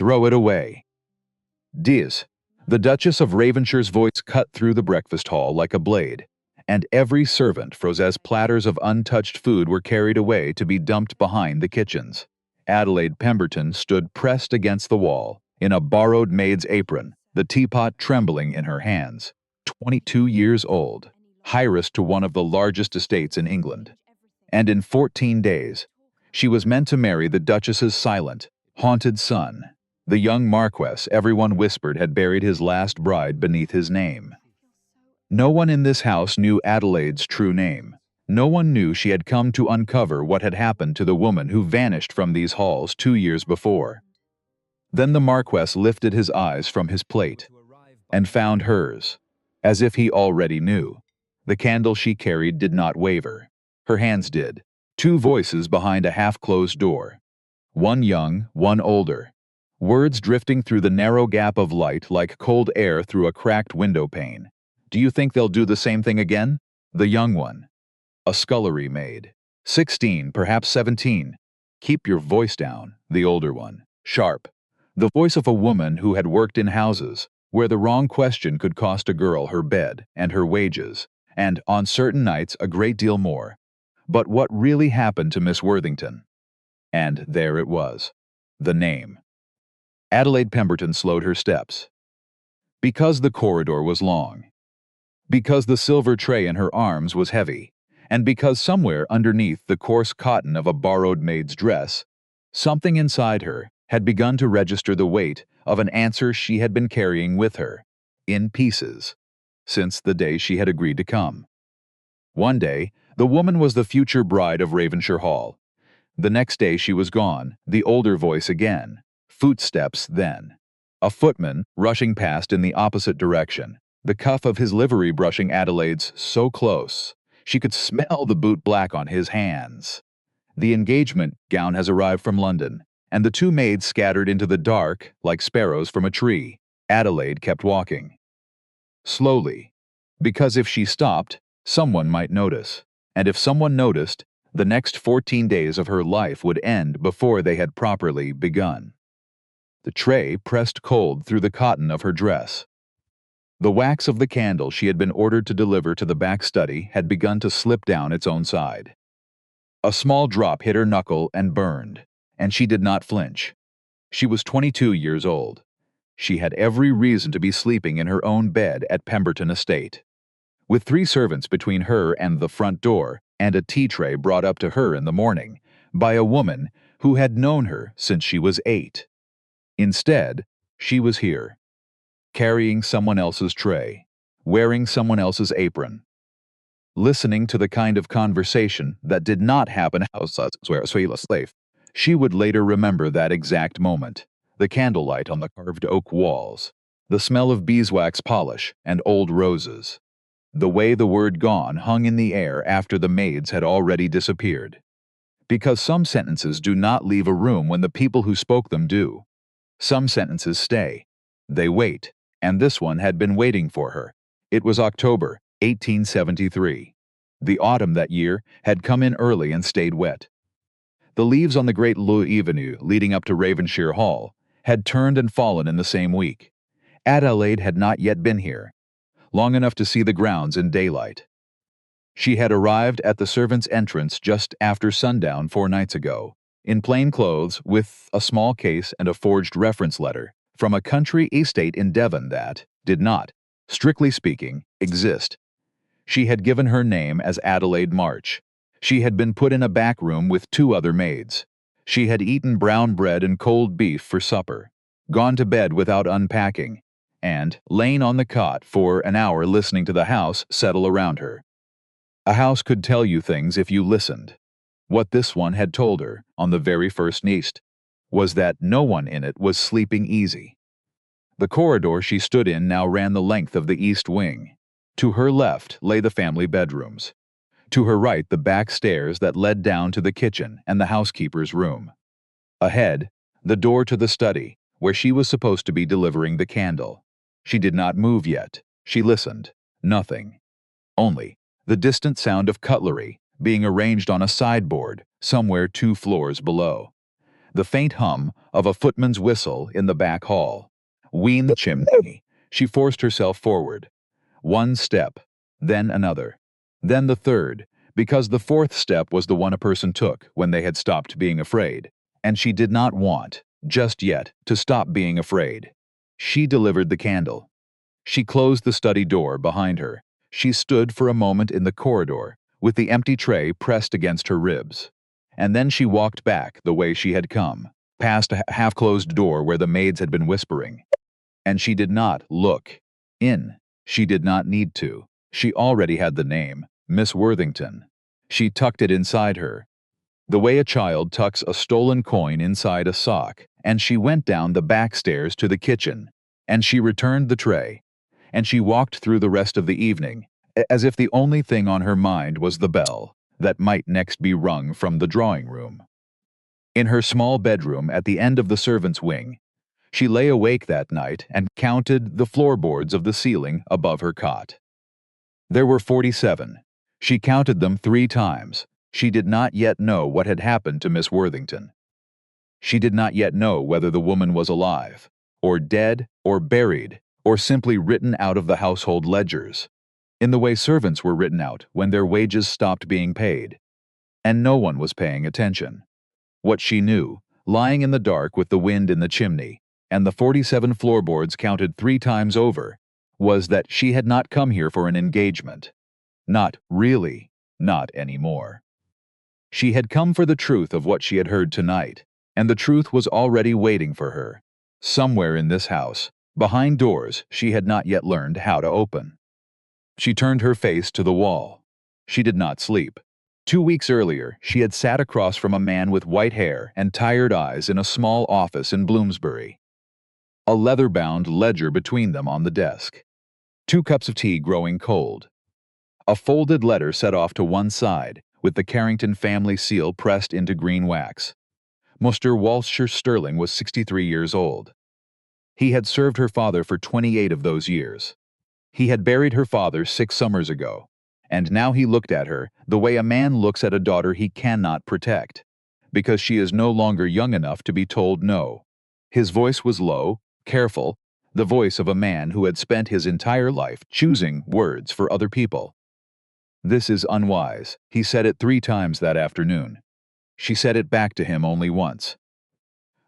Throw it away. Diz. The Duchess of Ravenshire's voice cut through the breakfast hall like a blade, and every servant froze as platters of untouched food were carried away to be dumped behind the kitchens. Adelaide Pemberton stood pressed against the wall, in a borrowed maid's apron, the teapot trembling in her hands. 22 years old, heiress to one of the largest estates in England. And in 14 days, she was meant to marry the Duchess's silent, haunted son, the young Marquess everyone whispered had buried his last bride beneath his name. No one in this house knew Adelaide's true name. No one knew she had come to uncover what had happened to the woman who vanished from these halls 2 years before. Then the Marquess lifted his eyes from his plate and found hers, as if he already knew. The candle she carried did not waver. Her hands did. 2 voices behind a half-closed door. One young, one older. Words drifting through the narrow gap of light like cold air through a cracked window pane. Do you think they'll do the same thing again? The young one. A scullery maid. 16, perhaps 17. Keep your voice down. The older one. Sharp. The voice of a woman who had worked in houses, where the wrong question could cost a girl her bed and her wages, and, on certain nights, a great deal more. But what really happened to Miss Worthington? And there it was. The name. Adelaide Pemberton slowed her steps. Because the corridor was long. Because the silver tray in her arms was heavy. And because somewhere underneath the coarse cotton of a borrowed maid's dress, something inside her had begun to register the weight of an answer she had been carrying with her, in pieces, since the day she had agreed to come. One day, the woman was the future bride of Ravenshire Hall. The next day she was gone, the older voice again. Footsteps then. A footman rushing past in the opposite direction, the cuff of his livery brushing Adelaide's so close. She could smell the boot black on his hands. The engagement gown has arrived from London, and the 2 maids scattered into the dark like sparrows from a tree. Adelaide kept walking. Slowly, because if she stopped, someone might notice, and if someone noticed, the next 14 days of her life would end before they had properly begun. The tray pressed cold through the cotton of her dress. The wax of the candle she had been ordered to deliver to the back study had begun to slip down its own side. A small drop hit her knuckle and burned, and she did not flinch. She was 22 years old. She had every reason to be sleeping in her own bed at Pemberton Estate, with 3 servants between her and the front door, and a tea tray brought up to her in the morning by a woman who had known her since she was 8. Instead, she was here, carrying someone else's tray, wearing someone else's apron, listening to the kind of conversation that did not happen outside where a slave. She would later remember that exact moment, the candlelight on the carved oak walls, the smell of beeswax polish and old roses, the way the word gone hung in the air after the maids had already disappeared. Because some sentences do not leave a room when the people who spoke them do. Some sentences stay. They wait, and this one had been waiting for her. It was October, 1873. The autumn that year had come in early and stayed wet. The leaves on the great Avenue leading up to Ravenshire Hall had turned and fallen in the same week. Adelaide had not yet been here, long enough to see the grounds in daylight. She had arrived at the servants' entrance just after sundown 4 nights ago, in plain clothes with a small case and a forged reference letter from a country estate in Devon that did not, strictly speaking, exist. She had given her name as Adelaide March. She had been put in a back room with 2 other maids. She had eaten brown bread and cold beef for supper, gone to bed without unpacking, and lain on the cot for an hour listening to the house settle around her. A house could tell you things if you listened. What this one had told her, on the very first night, was that no one in it was sleeping easy. The corridor she stood in now ran the length of the east wing. To her left lay the family bedrooms. To her right the back stairs that led down to the kitchen and the housekeeper's room. Ahead, the door to the study, where she was supposed to be delivering the candle. She did not move yet. She listened. Nothing. Only the distant sound of cutlery being arranged on a sideboard somewhere 2 floors below. the faint hum of a footman's whistle in the back hall. Ween the chimney. She forced herself forward. One step, then another, then the third, because the fourth step was the one a person took when they had stopped being afraid, and she did not want, just yet, to stop being afraid. She delivered the candle. She closed the study door behind her. She stood for a moment in the corridor, with the empty tray pressed against her ribs. And then she walked back the way she had come, past a half-closed door where the maids had been whispering. And she did not look in. She did not need to. She already had the name, Miss Worthington. She tucked it inside her, the way a child tucks a stolen coin inside a sock, and she went down the back stairs to the kitchen, and she returned the tray, and she walked through the rest of the evening, as if the only thing on her mind was the bell that might next be rung from the drawing room. In her small bedroom at the end of the servants' wing, she lay awake that night and counted the floorboards of the ceiling above her cot. There were 47. She counted them 3 times. She did not yet know what had happened to Miss Worthington. She did not yet know whether the woman was alive, or dead, or buried, or simply written out of the household ledgers, in the way servants were written out when their wages stopped being paid. And no one was paying attention. What she knew, lying in the dark with the wind in the chimney, and the 47 floorboards counted 3 times over, was that she had not come here for an engagement. Not really, not anymore. She had come for the truth of what she had heard tonight, and the truth was already waiting for her, somewhere in this house, behind doors she had not yet learned how to open. She turned her face to the wall. She did not sleep. 2 weeks earlier, she had sat across from a man with white hair and tired eyes in a small office in Bloomsbury. A leather-bound ledger between them on the desk. 2 cups of tea growing cold. A folded letter set off to one side, with the Carrington family seal pressed into green wax. Mr. Walsher Sterling was 63 years old. He had served her father for 28 of those years. He had buried her father 6 summers ago, and now he looked at her the way a man looks at a daughter he cannot protect, because she is no longer young enough to be told no. His voice was low, careful, the voice of a man who had spent his entire life choosing words for other people. "This is unwise," he said it 3 times that afternoon. She said it back to him only once.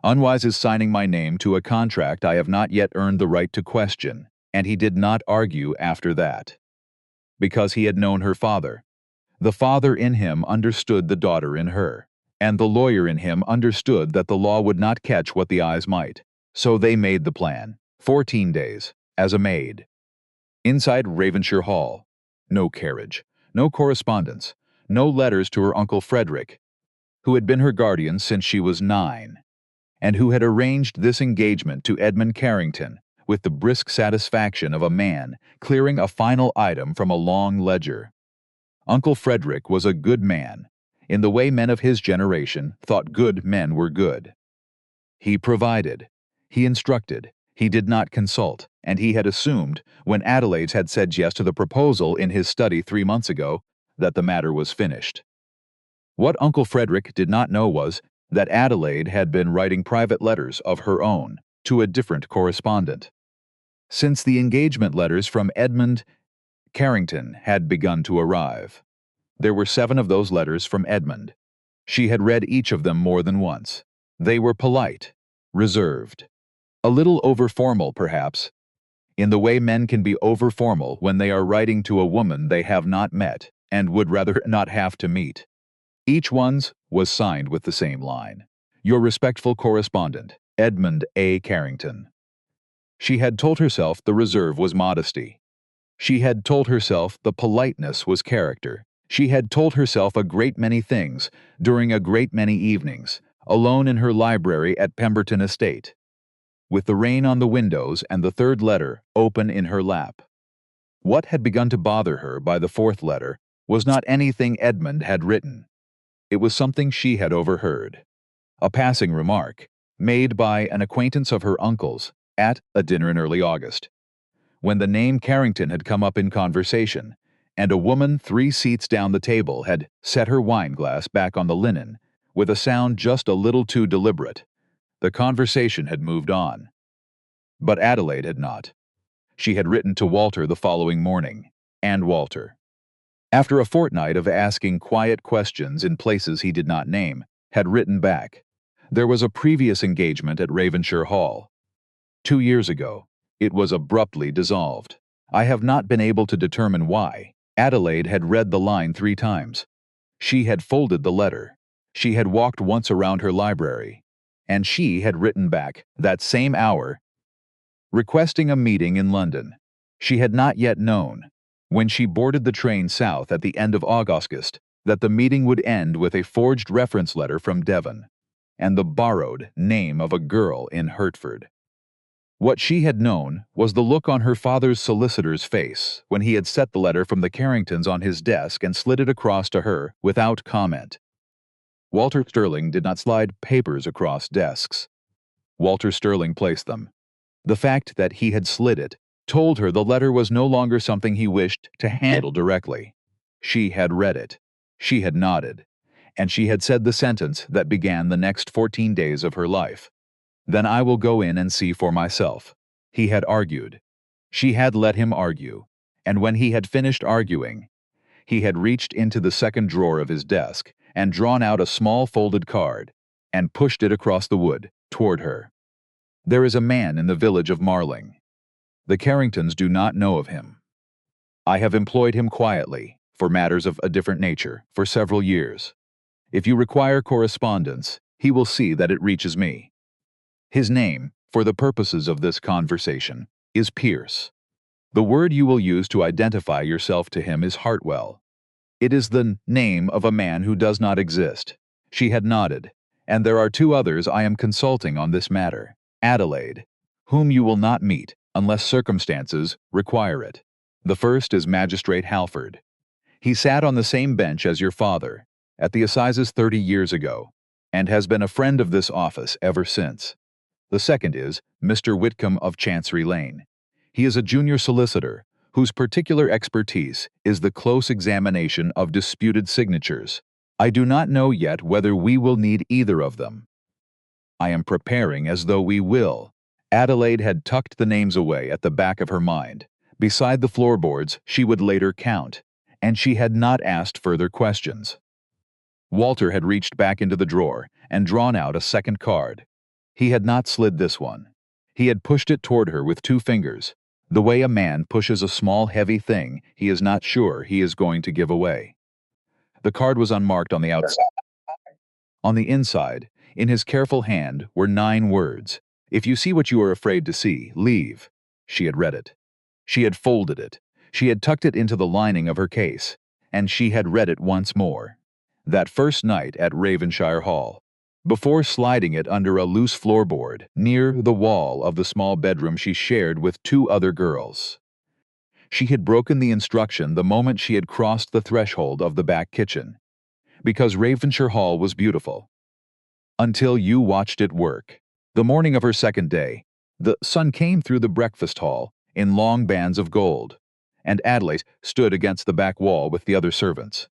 "Unwise is signing my name to a contract I have not yet earned the right to question," and he did not argue after that. Because he had known her father. The father in him understood the daughter in her, and the lawyer in him understood that the law would not catch what the eyes might. So they made the plan, 14 days, as a maid. Inside Ravenshire Hall, no carriage, no correspondence, no letters to her Uncle Frederick, who had been her guardian since she was 9, and who had arranged this engagement to Edmund Carrington with the brisk satisfaction of a man clearing a final item from a long ledger. Uncle Frederick was a good man, in the way men of his generation thought good men were good. He provided, he instructed, he did not consult, and he had assumed, when Adelaide had said yes to the proposal in his study 3 months ago, that the matter was finished. What Uncle Frederick did not know was that Adelaide had been writing private letters of her own to a different correspondent. Since the engagement letters from Edmund Carrington had begun to arrive. There were 7 of those letters from Edmund. She had read each of them more than once. They were polite, reserved, a little over-formal perhaps, in the way men can be over-formal when they are writing to a woman they have not met and would rather not have to meet. Each one's was signed with the same line. "Your respectful correspondent, Edmund A. Carrington." She had told herself the reserve was modesty. She had told herself the politeness was character. She had told herself a great many things during a great many evenings, alone in her library at Pemberton Estate, with the rain on the windows and the 3rd letter open in her lap. What had begun to bother her by the 4th letter was not anything Edmund had written. It was something she had overheard. A passing remark, made by an acquaintance of her uncle's, at a dinner in early August, when the name Carrington had come up in conversation, and a woman 3 seats down the table had set her wine glass back on the linen, with a sound just a little too deliberate. The conversation had moved on. But Adelaide had not. She had written to Walter the following morning, and Walter, after a fortnight of asking quiet questions in places he did not name, had written back. There was a previous engagement at Ravenshire Hall. 2 years ago, it was abruptly dissolved. I have not been able to determine why. Adelaide had read the line 3 times. She had folded the letter. She had walked once around her library. And she had written back, that same hour, requesting a meeting in London. She had not yet known, when she boarded the train south at the end of August, that the meeting would end with a forged reference letter from Devon, and the borrowed name of a girl in Hertford. What she had known was the look on her father's solicitor's face when he had set the letter from the Carringtons on his desk and slid it across to her without comment. Walter Sterling did not slide papers across desks. Walter Sterling placed them. The fact that he had slid it told her the letter was no longer something he wished to handle directly. She had read it. She had nodded. And she had said the sentence that began the next 14 days of her life. Then I will go in and see for myself. He had argued. She had let him argue. And when he had finished arguing, he had reached into the second drawer of his desk and drawn out a small folded card and pushed it across the wood toward her. There is a man in the village of Marling. The Carringtons do not know of him. I have employed him quietly, for matters of a different nature, for several years. If you require correspondence, he will see that it reaches me. His name, for the purposes of this conversation, is Pierce. The word you will use to identify yourself to him is Hartwell. It is the name of a man who does not exist. She had nodded, and there are 2 others I am consulting on this matter. Adelaide, whom you will not meet unless circumstances require it. The first is Magistrate Halford. He sat on the same bench as your father, at the assizes 30 years ago, and has been a friend of this office ever since. The second is Mr. Whitcomb of Chancery Lane. He is a junior solicitor, whose particular expertise is the close examination of disputed signatures. I do not know yet whether we will need either of them. I am preparing as though we will. Adelaide had tucked the names away at the back of her mind, beside the floorboards she would later count, and she had not asked further questions. Walter had reached back into the drawer and drawn out a second card. He had not slid this one. He had pushed it toward her with 2 fingers, the way a man pushes a small heavy thing he is not sure he is going to give away. The card was unmarked on the outside. On the inside, in his careful hand, were 9 words. If you see what you are afraid to see, leave. She had read it. She had folded it. She had tucked it into the lining of her case, and she had read it once more. That first night at Ravenshire Hall, before sliding it under a loose floorboard near the wall of the small bedroom she shared with 2 other girls. She had broken the instruction the moment she had crossed the threshold of the back kitchen, because Ravenshire Hall was beautiful. Until you watched it work. The morning of her second day, the sun came through the breakfast hall in long bands of gold, and Adelaide stood against the back wall with the other servants.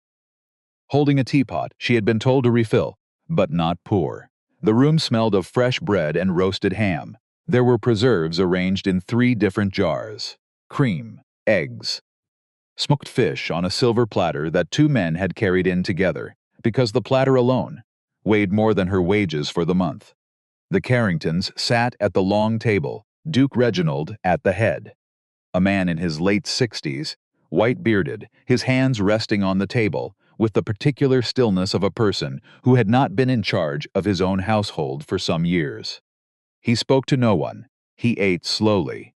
Holding a teapot she had been told to refill, but not pour. The room smelled of fresh bread and roasted ham. There were preserves arranged in 3 different jars, cream, eggs, smoked fish on a silver platter that 2 men had carried in together, because the platter alone weighed more than her wages for the month. The Carringtons sat at the long table, Duke Reginald at the head. A man in his late 60s, white-bearded, his hands resting on the table, with the particular stillness of a person who had not been in charge of his own household for some years. He spoke to no one. He ate slowly.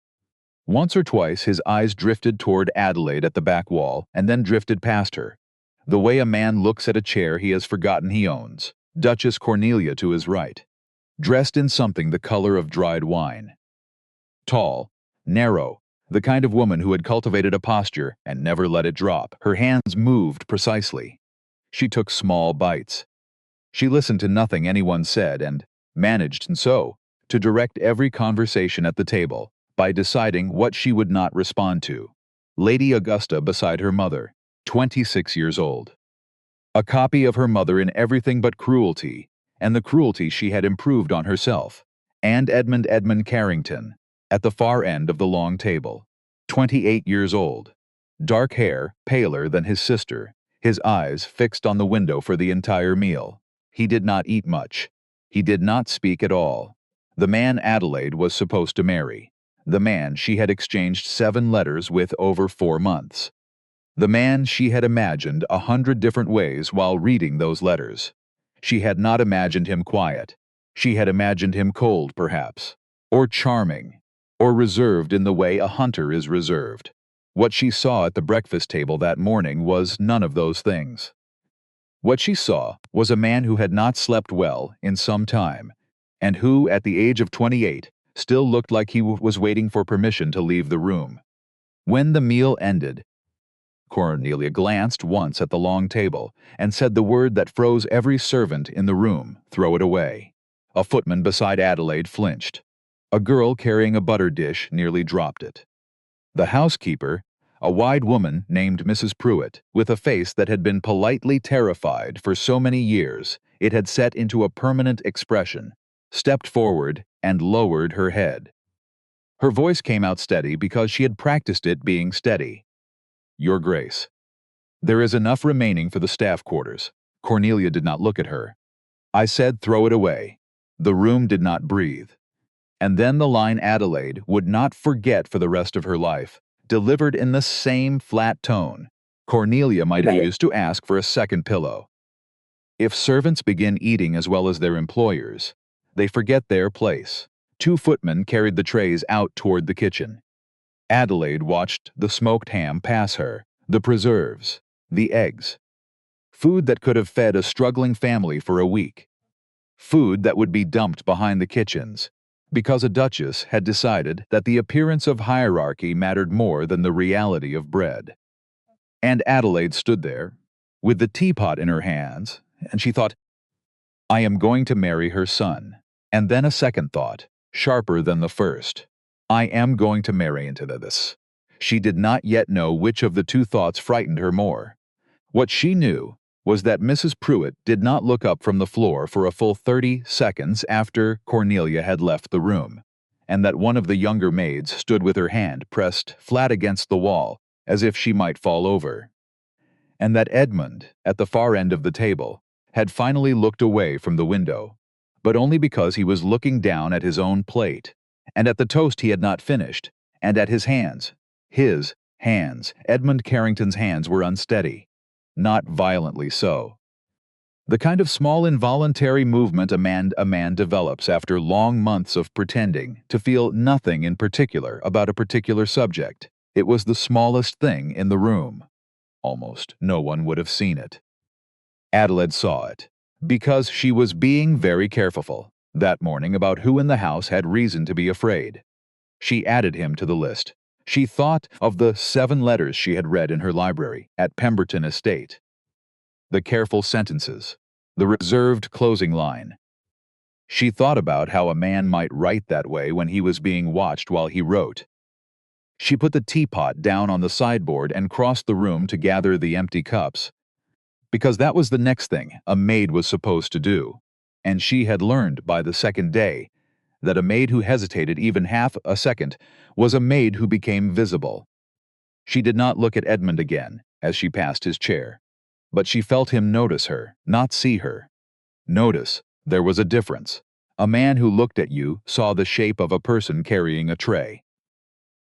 Once or twice his eyes drifted toward Adelaide at the back wall and then drifted past her, the way a man looks at a chair he has forgotten he owns. Duchess Cornelia to his right, dressed in something the color of dried wine. Tall, narrow, the kind of woman who had cultivated a posture and never let it drop. Her hands moved precisely. She took small bites. She listened to nothing anyone said and managed, and so, to direct every conversation at the table by deciding what she would not respond to. Lady Augusta beside her mother, 26 years old. A copy of her mother in everything but cruelty, and the cruelty she had improved on herself, and Edmund Carrington, at the far end of the long table, 28 years old, dark hair, paler than his sister, his eyes fixed on the window for the entire meal. He did not eat much. He did not speak at all. The man Adelaide was supposed to marry. The man she had exchanged 7 letters with over 4 months. The man she had imagined 100 different ways while reading those letters. She had not imagined him quiet. She had imagined him cold, perhaps, or charming, or reserved in the way a hunter is reserved. What she saw at the breakfast table that morning was none of those things. What she saw was a man who had not slept well in some time, and who, at the age of 28, still looked like he was waiting for permission to leave the room. When the meal ended, Cornelia glanced once at the long table and said the word that froze every servant in the room: throw it away. A footman beside Adelaide flinched. A girl carrying a butter dish nearly dropped it. The housekeeper, a wide woman named Mrs. Pruitt, with a face that had been politely terrified for so many years it had set into a permanent expression, stepped forward and lowered her head. Her voice came out steady because she had practiced it being steady. Your Grace, there is enough remaining for the staff quarters. Cornelia did not look at her. I said throw it away. The room did not breathe. And then the line Adelaide would not forget for the rest of her life, delivered in the same flat tone. Cornelia might have used to ask for a second pillow. If servants begin eating as well as their employers, they forget their place. 2 footmen carried the trays out toward the kitchen. Adelaide watched the smoked ham pass her, the preserves, the eggs. Food that could have fed a struggling family for a week. Food that would be dumped behind the kitchens, because a duchess had decided that the appearance of hierarchy mattered more than the reality of bread. And Adelaide stood there, with the teapot in her hands, and she thought, I am going to marry her son. And then a second thought, sharper than the first. I am going to marry into this. She did not yet know which of the 2 thoughts frightened her more. What she knew was that Mrs. Pruitt did not look up from the floor for a full 30 seconds after Cornelia had left the room, and that one of the younger maids stood with her hand pressed flat against the wall as if she might fall over, and that Edmund, at the far end of the table, had finally looked away from the window, but only because he was looking down at his own plate, and at the toast he had not finished, and at his hands. His hands, Edmund Carrington's hands, were unsteady. Not violently so. The kind of small involuntary movement a man develops after long months of pretending to feel nothing in particular about a particular subject. It was the smallest thing in the room. Almost no one would have seen it. Adelaide saw it, because she was being very careful that morning about who in the house had reason to be afraid. She added him to the list. She thought of the 7 letters she had read in her library at Pemberton Estate. The careful sentences, the reserved closing line. She thought about how a man might write that way when he was being watched while he wrote. She put the teapot down on the sideboard and crossed the room to gather the empty cups, because that was the next thing a maid was supposed to do, and she had learned by the second day that a maid who hesitated even half a second was a maid who became visible. She did not look at Edmund again as she passed his chair, but she felt him notice her, not see her. Notice there was a difference. A man who looked at you saw the shape of a person carrying a tray.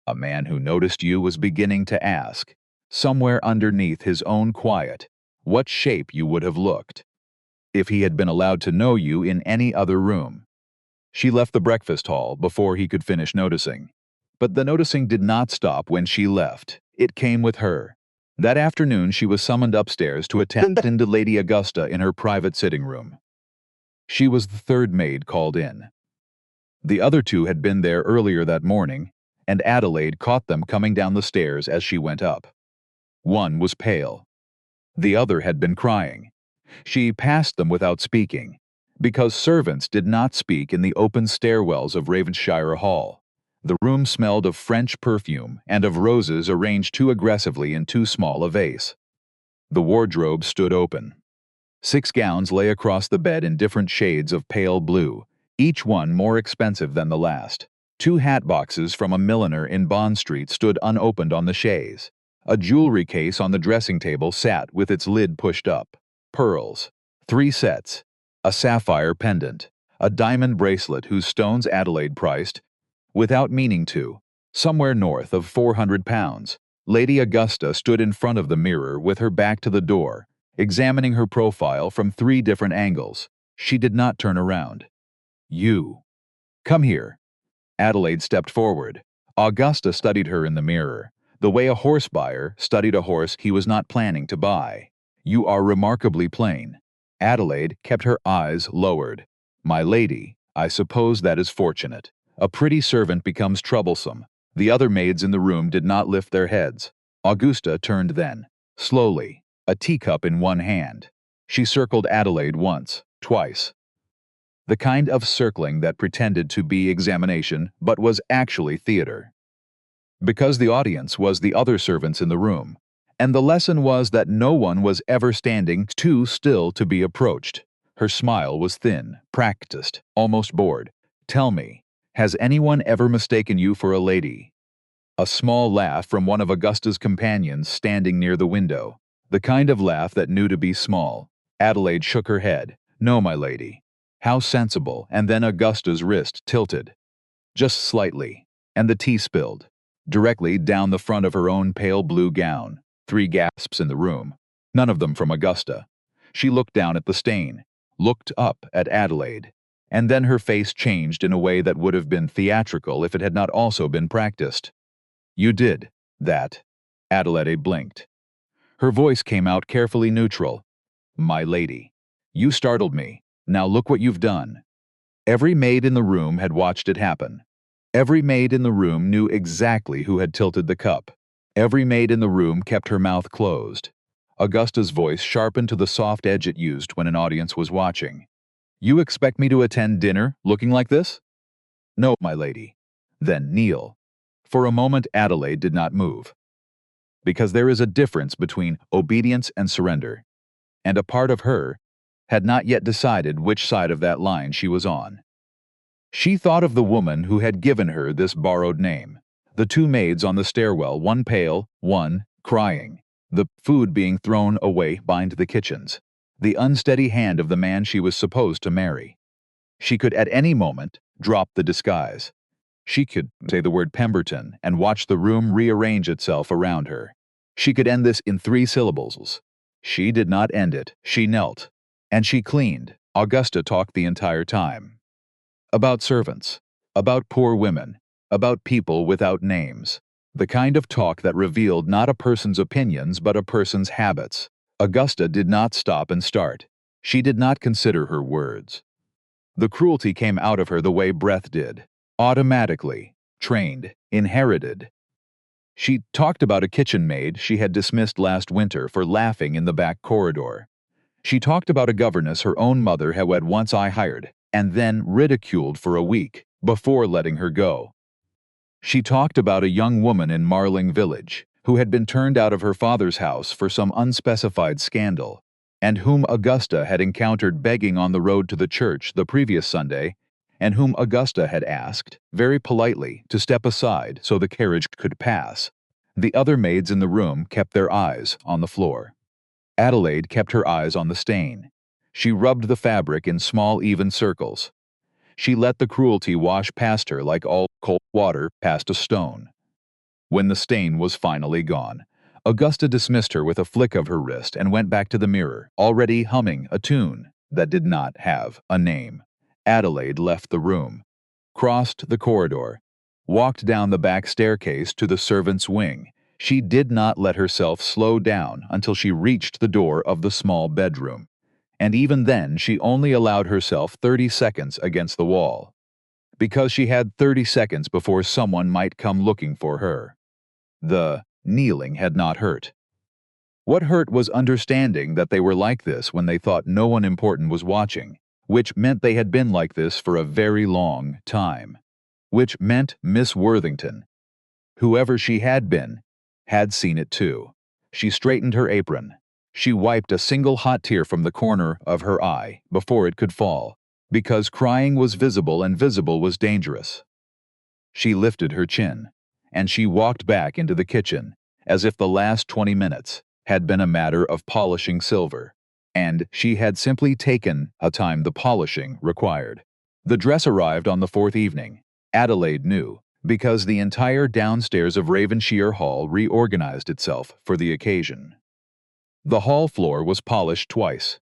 A man who noticed you was beginning to ask, somewhere underneath his own quiet, what shape you would have looked if he had been allowed to know you in any other room. She left the breakfast hall before he could finish noticing. But the noticing did not stop when she left. It came with her. That afternoon she was summoned upstairs to attend to Lady Augusta in her private sitting room. She was the 3rd maid called in. The other 2 had been there earlier that morning, and Adelaide caught them coming down the stairs as she went up. One was pale. The other had been crying. She passed them without speaking, because servants did not speak in the open stairwells of Ravenshire Hall. The room smelled of French perfume and of roses arranged too aggressively in too small a vase. The wardrobe stood open. 6 gowns lay across the bed in different shades of pale blue, each one more expensive than the last. 2 hat boxes from a milliner in Bond Street stood unopened on the chaise. A jewelry case on the dressing table sat with its lid pushed up. Pearls. 3 sets. A sapphire pendant. A diamond bracelet whose stones Adelaide priced, without meaning to, somewhere north of £400. Lady Augusta stood in front of the mirror with her back to the door, examining her profile from 3 different angles. She did not turn around. "You. Come here." Adelaide stepped forward. Augusta studied her in the mirror, the way a horse buyer studied a horse he was not planning to buy. "You are remarkably plain." Adelaide kept her eyes lowered. "My lady, I suppose that is fortunate. A pretty servant becomes troublesome." The other maids in the room did not lift their heads. Augusta turned then, slowly, a teacup in one hand. She circled Adelaide once, twice. The kind of circling that pretended to be examination but was actually theater. Because the audience was the other servants in the room, and the lesson was that no one was ever standing too still to be approached. Her smile was thin, practiced, almost bored. "Tell me, has anyone ever mistaken you for a lady?" A small laugh from one of Augusta's companions standing near the window, the kind of laugh that knew to be small. Adelaide shook her head. "No, my lady." How sensible, and then Augusta's wrist tilted. Just slightly, and the tea spilled, directly down the front of her own pale blue gown. 3 gasps in the room, none of them from Augusta. She looked down at the stain, looked up at Adelaide, and then her face changed in a way that would have been theatrical if it had not also been practiced. "You did that." Adelaide blinked. Her voice came out carefully neutral. "My lady, you startled me. Now look what you've done." Every maid in the room had watched it happen. Every maid in the room knew exactly who had tilted the cup. Every maid in the room kept her mouth closed. Augusta's voice sharpened to the soft edge it used when an audience was watching. "You expect me to attend dinner looking like this?" "No, my lady." "Then kneel." For a moment Adelaide did not move. Because there is a difference between obedience and surrender, and a part of her had not yet decided which side of that line she was on. She thought of the woman who had given her this borrowed name, the 2 maids on the stairwell, one pale, one crying, the food being thrown away behind the kitchens, the unsteady hand of the man she was supposed to marry. She could at any moment drop the disguise. She could say the word Pemberton and watch the room rearrange itself around her. She could end this in 3 syllables. She did not end it. She knelt. And she cleaned. Augusta talked the entire time. About servants. About poor women. About people without names. The kind of talk that revealed not a person's opinions but a person's habits. Augusta did not stop and start. She did not consider her words. The cruelty came out of her the way breath did. Automatically. Trained. Inherited. She talked about a kitchen maid she had dismissed last winter for laughing in the back corridor. She talked about a governess her own mother had once hired, and then ridiculed for a week, before letting her go. She talked about a young woman in Marling Village, who had been turned out of her father's house for some unspecified scandal, and whom Augusta had encountered begging on the road to the church the previous Sunday, and whom Augusta had asked, very politely, to step aside so the carriage could pass. The other maids in the room kept their eyes on the floor. Adelaide kept her eyes on the stain. She rubbed the fabric in small, even circles. She let the cruelty wash past her like all cold water past a stone. When the stain was finally gone, Augusta dismissed her with a flick of her wrist and went back to the mirror, already humming a tune that did not have a name. Adelaide left the room, crossed the corridor, walked down the back staircase to the servants' wing. She did not let herself slow down until she reached the door of the small bedroom, and even then she only allowed herself 30 seconds against the wall, because she had 30 seconds before someone might come looking for her. The kneeling had not hurt. What hurt was understanding that they were like this when they thought no one important was watching, which meant they had been like this for a very long time, which meant Miss Worthington, whoever she had been, had seen it too. She straightened her apron. She wiped a single hot tear from the corner of her eye before it could fall, because crying was visible and visible was dangerous. She lifted her chin, and she walked back into the kitchen, as if the last 20 minutes had been a matter of polishing silver, and she had simply taken a time the polishing required. The dress arrived on the fourth evening. Adelaide knew, because the entire downstairs of Ravenshire Hall reorganized itself for the occasion. The hall floor was polished twice.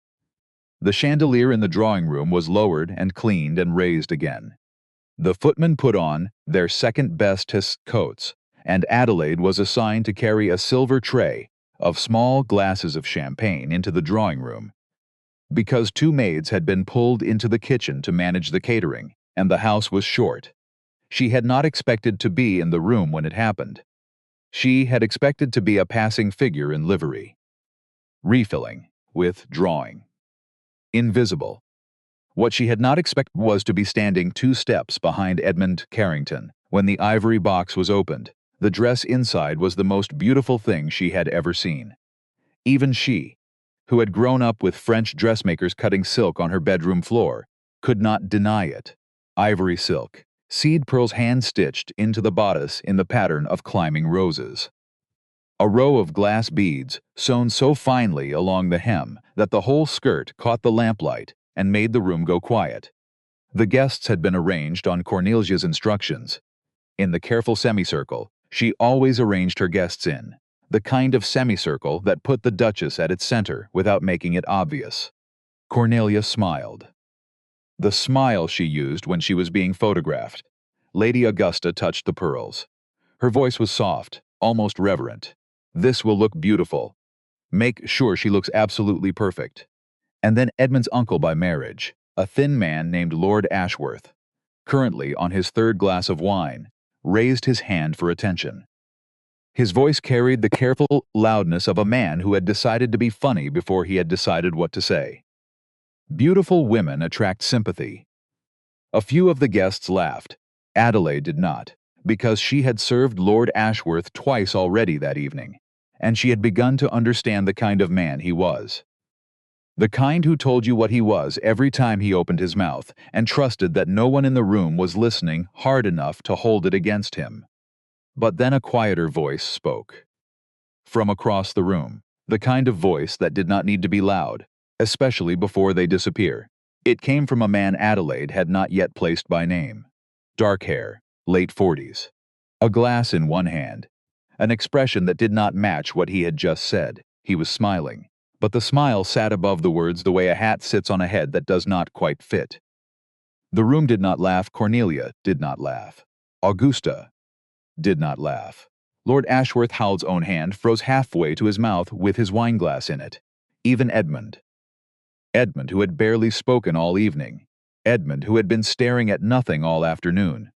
The chandelier in the drawing room was lowered and cleaned and raised again. The footmen put on their second-bestest coats, and Adelaide was assigned to carry a silver tray of small glasses of champagne into the drawing room. Because 2 maids had been pulled into the kitchen to manage the catering, and the house was short, she had not expected to be in the room when it happened. She had expected to be a passing figure in livery. Refilling, withdrawing. Invisible. What she had not expected was to be standing 2 steps behind Edmund Carrington when the ivory box was opened. The dress inside was the most beautiful thing she had ever seen. Even she, who had grown up with French dressmakers cutting silk on her bedroom floor, could not deny it. Ivory silk, seed pearls hand-stitched into the bodice in the pattern of climbing roses. A row of glass beads sewn so finely along the hem that the whole skirt caught the lamplight and made the room go quiet. The guests had been arranged on Cornelia's instructions. In the careful semicircle she always arranged her guests in, the kind of semicircle that put the Duchess at its center without making it obvious. Cornelia smiled. The smile she used when she was being photographed. Lady Augusta touched the pearls. Her voice was soft, almost reverent. "This will look beautiful. Make sure she looks absolutely perfect." And then Edmund's uncle by marriage, a thin man named Lord Ashworth, currently on his 3rd glass of wine, raised his hand for attention. His voice carried the careful loudness of a man who had decided to be funny before he had decided what to say. Beautiful women attract sympathy. A few of the guests laughed. Adelaide did not, because she had served Lord Ashworth twice already that evening, and she had begun to understand the kind of man he was. The kind who told you what he was every time he opened his mouth, and trusted that no one in the room was listening hard enough to hold it against him. But then a quieter voice spoke. From across the room, the kind of voice that did not need to be loud, especially before they disappear. It came from a man Adelaide had not yet placed by name. Dark hair, late 40s. A glass in one hand. An expression that did not match what he had just said. He was smiling. But the smile sat above the words the way a hat sits on a head that does not quite fit. The room did not laugh. Cornelia did not laugh. Augusta did not laugh. Lord Ashworth Howell's own hand froze halfway to his mouth with his wineglass in it. Even Edmund. Edmund, who had barely spoken all evening. Edmund, who had been staring at nothing all afternoon,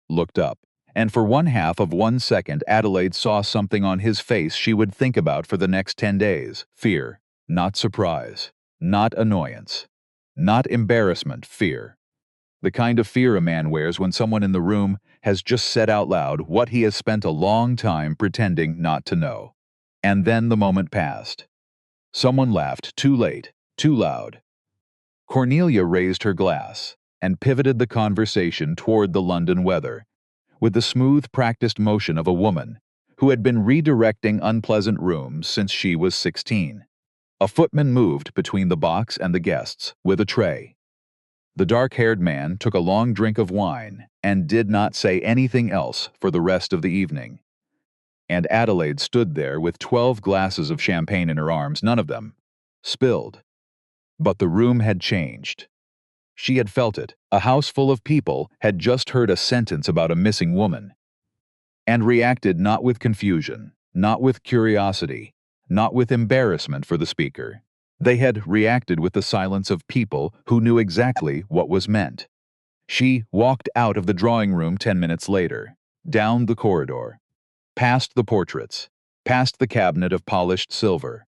looked up, and for 1/2 of 1 second Adelaide saw something on his face she would think about for the next 10 days. Fear. Not surprise, not annoyance, not embarrassment, fear. The kind of fear a man wears when someone in the room has just said out loud what he has spent a long time pretending not to know. And then the moment passed. Someone laughed, too late, too loud. Cornelia raised her glass and pivoted the conversation toward the London weather, with the smooth, practiced motion of a woman who had been redirecting unpleasant rooms since she was 16. A footman moved between the box and the guests with a tray. The dark-haired man took a long drink of wine and did not say anything else for the rest of the evening. And Adelaide stood there with 12 glasses of champagne in her arms, none of them spilled. But the room had changed. She had felt it. A house full of people had just heard a sentence about a missing woman, and reacted not with confusion, not with curiosity, not with embarrassment for the speaker. They had reacted with the silence of people who knew exactly what was meant. She walked out of the drawing room 10 minutes later, down the corridor, past the portraits, past the cabinet of polished silver.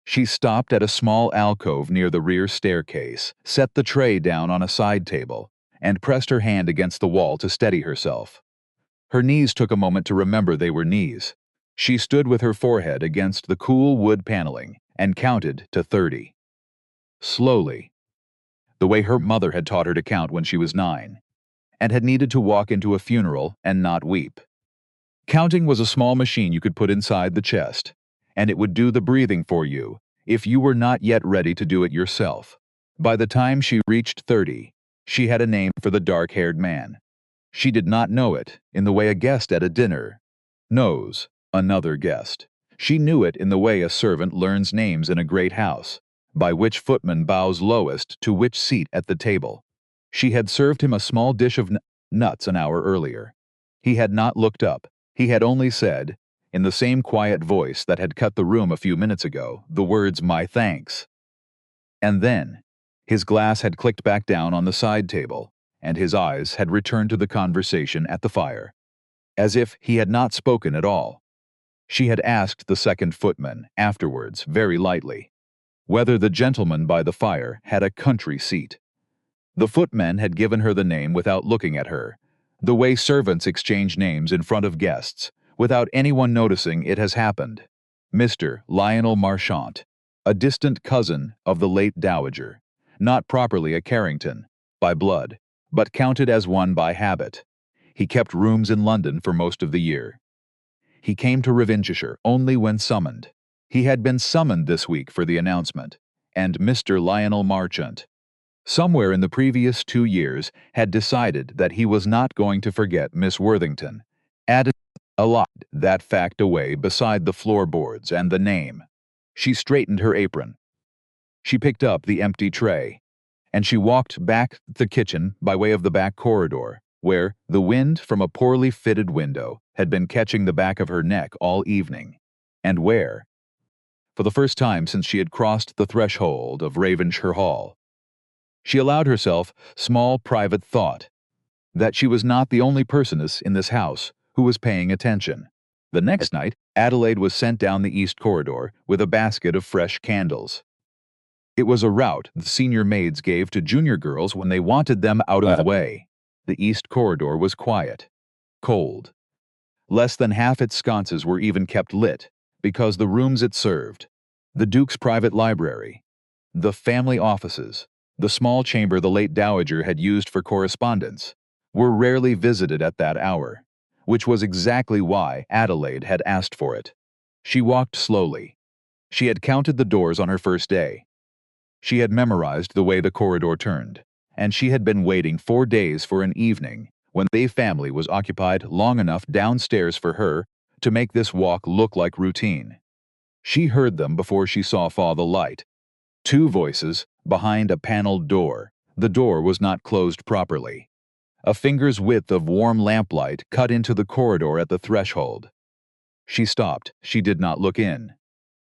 She stopped at a small alcove near the rear staircase, set the tray down on a side table, and pressed her hand against the wall to steady herself. Her knees took a moment to remember they were knees. She stood with her forehead against the cool wood paneling and counted to 30. Slowly, the way her mother had taught her to count when she was 9, and had needed to walk into a funeral and not weep. Counting was a small machine you could put inside the chest, and it would do the breathing for you if you were not yet ready to do it yourself. By the time she reached 30, she had a name for the dark-haired man. She did not know it in the way a guest at a dinner knows another guest. She knew it in the way a servant learns names in a great house, by which footman bows lowest to which seat at the table. She had served him a small dish of nuts an hour earlier. He had not looked up. He had only said, in the same quiet voice that had cut the room a few minutes ago, the words, "My thanks." And then, his glass had clicked back down on the side table, and his eyes had returned to the conversation at the fire, as if he had not spoken at all. She had asked the second footman, afterwards, very lightly, whether the gentleman by the fire had a country seat. The footman had given her the name without looking at her, the way servants exchange names in front of guests, without anyone noticing it has happened. Mr. Lionel Marchant, a distant cousin of the late dowager, not properly a Carrington, by blood, but counted as one by habit. He kept rooms in London for most of the year. He came to Ravenshire only when summoned. He had been summoned this week for the announcement, and Mr. Lionel Marchant, somewhere in the previous 2 years, had decided that he was not going to forget Miss Worthington, added a lot that fact away beside the floorboards and the name. She straightened her apron. She picked up the empty tray, and she walked back the kitchen by way of the back corridor, where the wind from a poorly fitted window had been catching the back of her neck all evening, and where, for the first time since she had crossed the threshold of Ravenshire Hall, she allowed herself small private thought that she was not the only person in this house who was paying attention. The next night, Adelaide was sent down the east corridor with a basket of fresh candles. It was a route the senior maids gave to junior girls when they wanted them out of the way. The east corridor was quiet, cold. Less than half its sconces were even kept lit, because the rooms it served, the Duke's private library, the family offices, the small chamber the late dowager had used for correspondence, were rarely visited at that hour, which was exactly why Adelaide had asked for it. She walked slowly. She had counted the doors on her first day. She had memorized the way the corridor turned, and she had been waiting 4 days for an evening when the family was occupied long enough downstairs for her to make this walk look like routine. She heard them before she saw the light. 2 voices behind a paneled door. The door was not closed properly. A finger's width of warm lamplight cut into the corridor at the threshold. She stopped. She did not look in,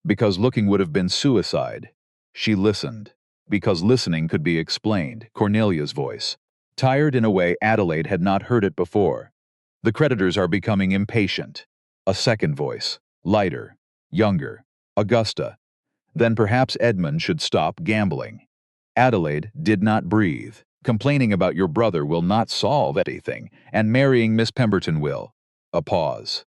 because looking would have been suicide. She listened, because listening could be explained. Cornelia's voice, tired in a way Adelaide had not heard it before. "The creditors are becoming impatient." A second voice, lighter, younger, Augusta. "Then perhaps Edmund should stop gambling." Adelaide did not breathe. "Complaining about your brother will not solve anything, and marrying Miss Pemberton will." A pause.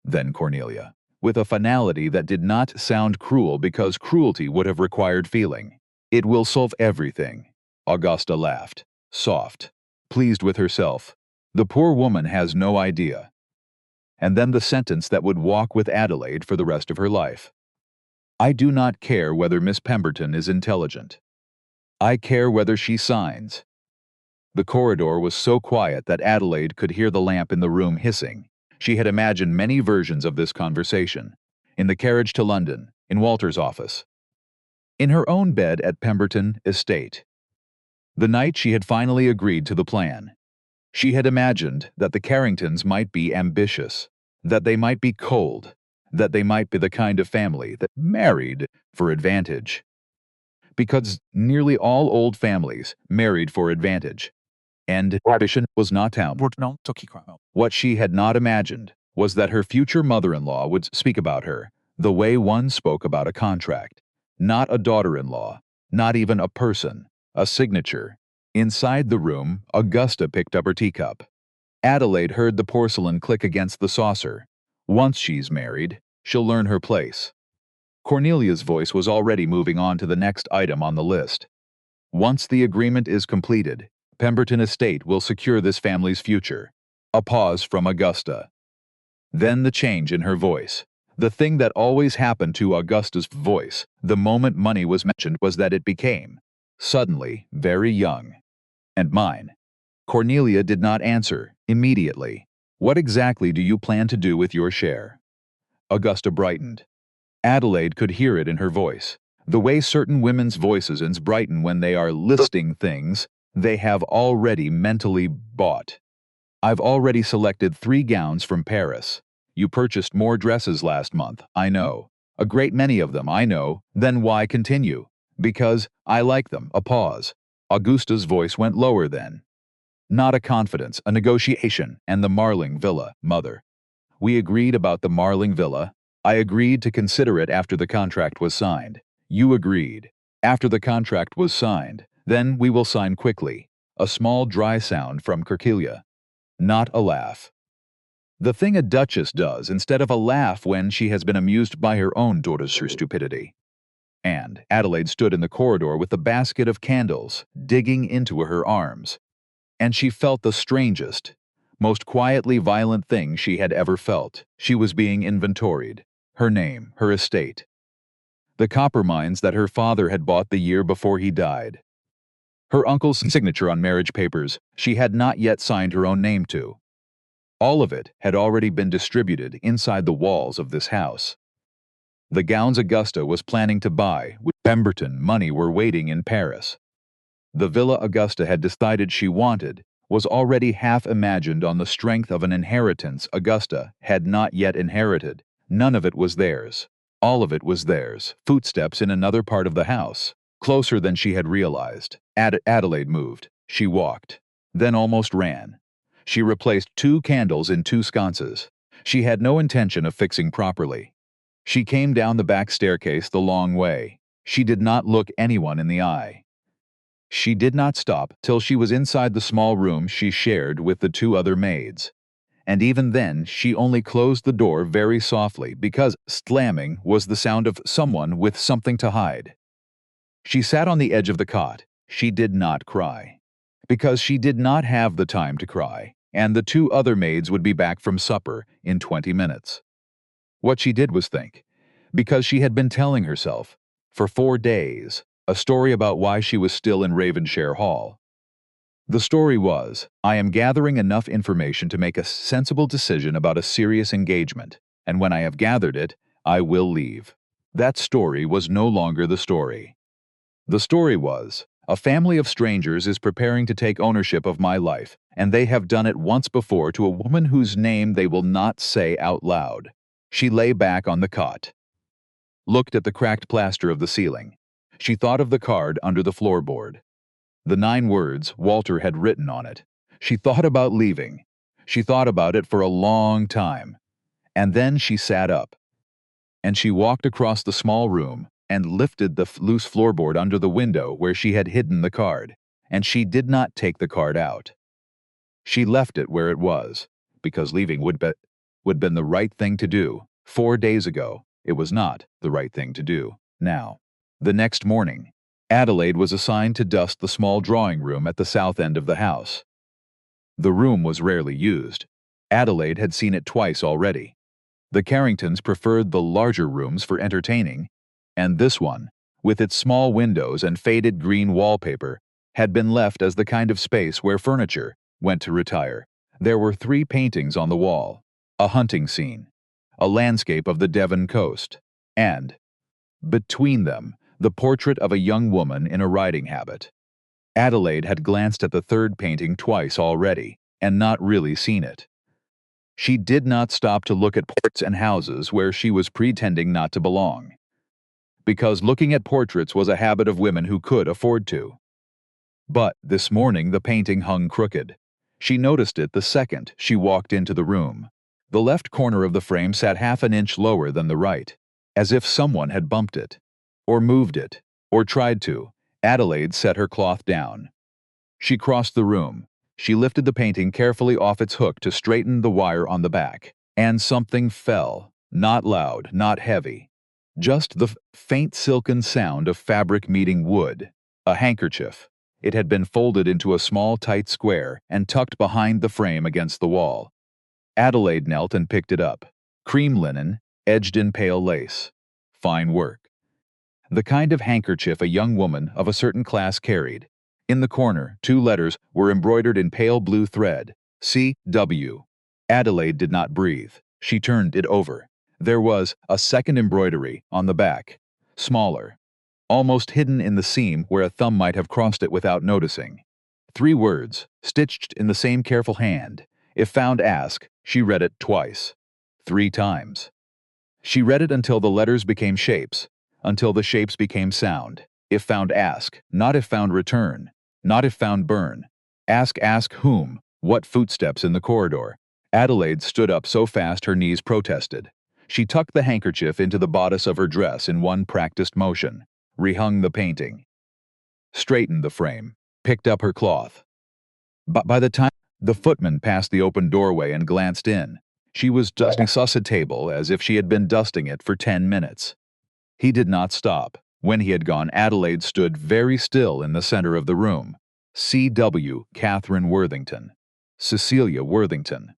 Then Cornelia, with a finality that did not sound cruel because cruelty would have required feeling. "It will solve everything." Augusta laughed, soft, pleased with herself. "The poor woman has no idea." And then the sentence that would walk with Adelaide for the rest of her life. "I do not care whether Miss Pemberton is intelligent. I care whether she signs." The corridor was so quiet that Adelaide could hear the lamp in the room hissing. She had imagined many versions of this conversation. In the carriage to London, in Walter's office, in her own bed at Pemberton Estate. The night she had finally agreed to the plan, she had imagined that the Carringtons might be ambitious, that they might be cold, that they might be the kind of family that married for advantage. Because nearly all old families married for advantage, and ambition was not town. What she had not imagined was that her future mother-in-law would speak about her the way one spoke about a contract. Not a daughter-in-law, not even a person, a signature. Inside the room, Augusta picked up her teacup. Adelaide heard the porcelain click against the saucer. Once she's married, she'll learn her place. Cornelia's voice was already moving on to the next item on the list. Once the agreement is completed, Pemberton Estate will secure this family's future. A pause from Augusta. Then the change in her voice. The thing that always happened to Augusta's voice, the moment money was mentioned, was that it became, suddenly, very young. And mine. Cornelia did not answer, immediately. What exactly do you plan to do with your share? Augusta brightened. Adelaide could hear it in her voice. The way certain women's voices brighten when they are listing things they have already mentally bought. I've already selected 3 gowns from Paris. You purchased more dresses last month, I know. A great many of them, I know. Then why continue? Because I like them. A pause. Augusta's voice went lower then. Not a confidence, a negotiation, and the Marling Villa, Mother. We agreed about the Marling Villa. I agreed to consider it after the contract was signed. You agreed. After the contract was signed, then we will sign quickly. A small dry sound from Cornelia. Not a laugh. The thing a duchess does instead of a laugh when she has been amused by her own daughter's stupidity. And Adelaide stood in the corridor with the basket of candles digging into her arms. And she felt the strangest, most quietly violent thing she had ever felt. She was being inventoried. Her name, her estate. The copper mines that her father had bought the year before he died. Her uncle's signature on marriage papers she had not yet signed her own name to. All of it had already been distributed inside the walls of this house. The gowns Augusta was planning to buy with Pemberton money were waiting in Paris. The villa Augusta had decided she wanted was already half imagined on the strength of an inheritance Augusta had not yet inherited. None of it was theirs. All of it was theirs. Footsteps in another part of the house, closer than she had realized. Adelaide moved. She walked, then almost ran. She replaced 2 candles in 2 sconces. She had no intention of fixing properly. She came down the back staircase the long way. She did not look anyone in the eye. She did not stop till she was inside the small room she shared with the 2 other maids. And even then she only closed the door very softly because slamming was the sound of someone with something to hide. She sat on the edge of the cot. She did not cry. Because she did not have the time to cry, and the 2 other maids would be back from supper in 20 minutes. What she did was think, because she had been telling herself, for 4 days, a story about why she was still in Ravenshire Hall. The story was, I am gathering enough information to make a sensible decision about a serious engagement, and when I have gathered it, I will leave. That story was no longer the story. The story was, a family of strangers is preparing to take ownership of my life, and they have done it once before to a woman whose name they will not say out loud. She lay back on the cot, looked at the cracked plaster of the ceiling. She thought of the card under the floorboard. The 9 words Walter had written on it. She thought about leaving. She thought about it for a long time. And then she sat up. And she walked across the small room and lifted the loose floorboard under the window where she had hidden the card. And she did not take the card out. She left it where it was, because leaving would been the right thing to do. 4 days ago, it was not the right thing to do. Now, the next morning, Adelaide was assigned to dust the small drawing room at the south end of the house. The room was rarely used. Adelaide had seen it twice already. The Carringtons preferred the larger rooms for entertaining, and this one, with its small windows and faded green wallpaper, had been left as the kind of space where furniture went to retire. There were 3 paintings on the wall, a hunting scene, a landscape of the Devon coast, and, between them, the portrait of a young woman in a riding habit. Adelaide had glanced at the 3rd painting twice already, and not really seen it. She did not stop to look at portraits and houses where she was pretending not to belong. Because looking at portraits was a habit of women who could afford to. But this morning the painting hung crooked. She noticed it the second she walked into the room. The left corner of the frame sat half an inch lower than the right, as if someone had bumped it, or moved it, or tried to. Adelaide set her cloth down. She crossed the room. She lifted the painting carefully off its hook to straighten the wire on the back, and something fell, not loud, not heavy. Just the faint silken sound of fabric meeting wood. A handkerchief. It had been folded into a small tight square and tucked behind the frame against the wall. Adelaide knelt and picked it up. Cream linen, edged in pale lace. Fine work. The kind of handkerchief a young woman of a certain class carried. In the corner, 2 letters were embroidered in pale blue thread. C.W. Adelaide did not breathe. She turned it over. There was a second embroidery on the back, smaller, almost hidden in the seam where a thumb might have crossed it without noticing. 3 words, stitched in the same careful hand. If found, ask. She read it twice. 3 times. She read it until the letters became shapes, until the shapes became sound. If found, ask. Not if found, return. Not if found, burn. Ask whom? What footsteps in the corridor? Adelaide stood up so fast her knees protested. She tucked the handkerchief into the bodice of her dress in one practiced motion, rehung the painting, straightened the frame, picked up her cloth. But by the time the footman passed the open doorway and glanced in, she was dusting a table as if she had been dusting it for 10 minutes. He did not stop. When he had gone, Adelaide stood very still in the center of the room. C.W. Catherine Worthington. Cecilia Worthington.